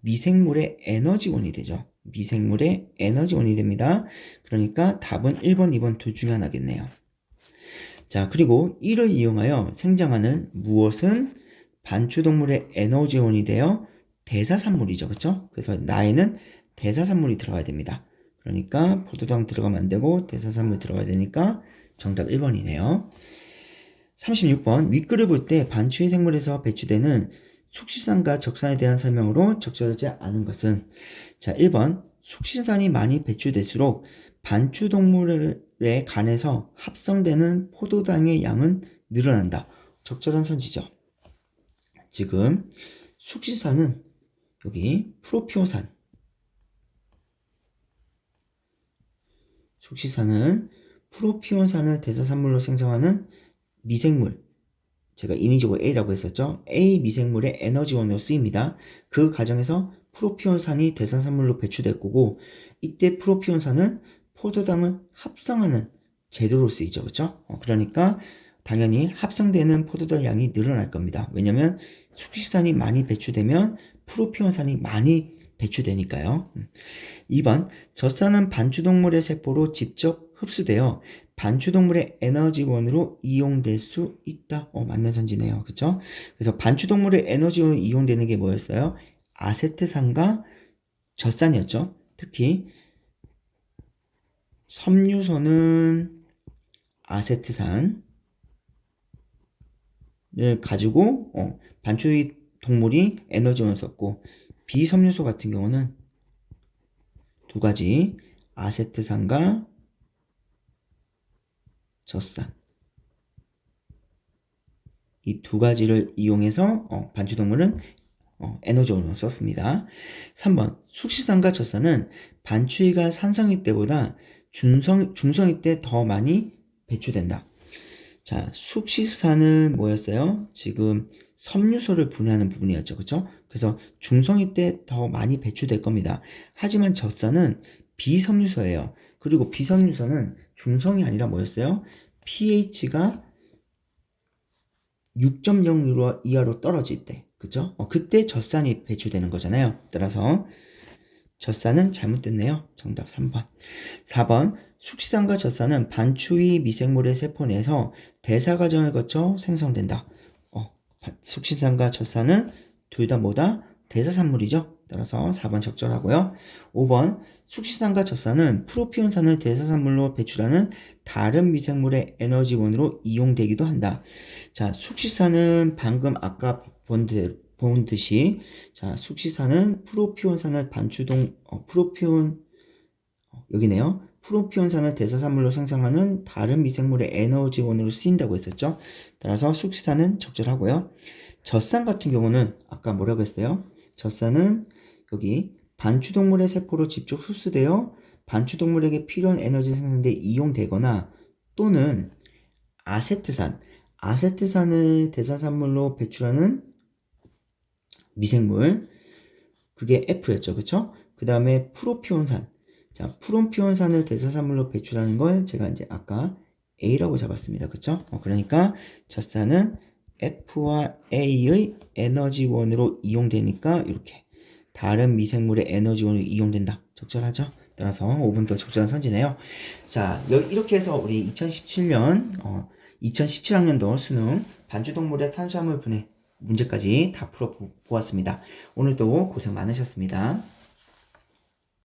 미생물의 에너지원이 되죠. 미생물의 에너지원이 됩니다. 그러니까 답은 1번, 2번 둘 중에 하나겠네요. 자, 그리고 이를 이용하여 생장하는 무엇은 반추동물의 에너지원이 되어 대사산물이죠. 그쵸? 그래서 나에는 대사산물이 들어가야 됩니다. 그러니까 포도당 들어가면 안 되고 대사산물 들어가야 되니까 정답 1번이네요. 36번 윗글을 볼 때 반추의 생물에서 배출되는 숙식산과 적산에 대한 설명으로 적절하지 않은 것은 자 1번 숙식산이 많이 배출될수록 반추동물의 간에서 합성되는 포도당의 양은 늘어난다. 적절한 선지죠. 지금 숙식산은 여기 프로피온산 숙식산은 프로피온산을 대사산물로 생성하는 미생물 제가 인위적으로 A라고 했었죠. A 미생물의 에너지원으로 쓰입니다. 그 과정에서 프로피온산이 대사산물로 배출될 거고 이때 프로피온산은 포도당을 합성하는 재료로 쓰이죠. 그렇죠? 그러니까 당연히 합성되는 포도당 양이 늘어날 겁니다. 왜냐면 숙식산이 많이 배출되면 프로피온산이 많이 배출되니까요. 2번 젖산은 반추동물의 세포로 직접 흡수되어 반추동물의 에너지원으로 이용될 수 있다. 맞는 선지네요. 그쵸? 그래서 반추동물의 에너지원으로 이용되는 게 뭐였어요? 아세트산과 젖산이었죠. 특히 섬유소는 아세트산을 가지고 반추 동물이 에너지원을 썼고 비섬유소 같은 경우는 두 가지 아세트산과 젖산 이 두 가지를 이용해서 반추동물은 에너지원으로 썼습니다. 3번 숙식산과 젖산은 반추위가 산성이 때보다 중성이 때 더 많이 배출된다. 자, 숙식산은 뭐였어요? 지금 섬유소를 분해하는 부분이었죠. 그쵸? 그래서 중성이 때 더 많이 배출될 겁니다. 하지만 젖산은 비섬유소예요. 그리고 비섬유소는 중성이 아니라 뭐였어요? pH가 6.0 이하로 떨어질 때, 그죠? 그때 젖산이 배출되는 거잖아요. 따라서 젖산은 잘못됐네요. 정답 3번. 4번 숙식산과 젖산은 반추위 미생물의 세포 내에서 대사 과정을 거쳐 생성된다. 숙식산과 젖산은 둘 다 뭐다? 대사산물이죠. 따라서 4번 적절하고요. 5번 숙식산과 젖산은 프로피온산을 대사산물로 배출하는 다른 미생물의 에너지원으로 이용되기도 한다. 자, 숙식산은 방금 아까 본 듯이 자, 숙식산은 프로피온산을 여기네요. 프로피온산을 대사산물로 생성하는 다른 미생물의 에너지원으로 쓰인다고 했었죠. 따라서 숙식산은 적절하고요. 젖산 같은 경우는 아까 뭐라고 했어요? 젖산은 여기 반추동물의 세포로 직접 흡수되어 반추동물에게 필요한 에너지 생산에 이용되거나 또는 아세트산을 대사산물로 배출하는 미생물 그게 F였죠. 그쵸? 그 다음에 프로피온산 자, 프로피온산을 대사산물로 배출하는 걸 제가 이제 아까 A라고 잡았습니다. 그쵸? 그러니까 젖산은 F와 A의 에너지원으로 이용되니까 이렇게 다른 미생물의 에너지원으로 이용된다. 적절하죠? 따라서 5번도 적절한 선지네요. 자, 이렇게 해서 우리 2017학년도 수능 반추동물의 탄수화물 분해 문제까지 다 풀어보았습니다. 오늘도 고생 많으셨습니다.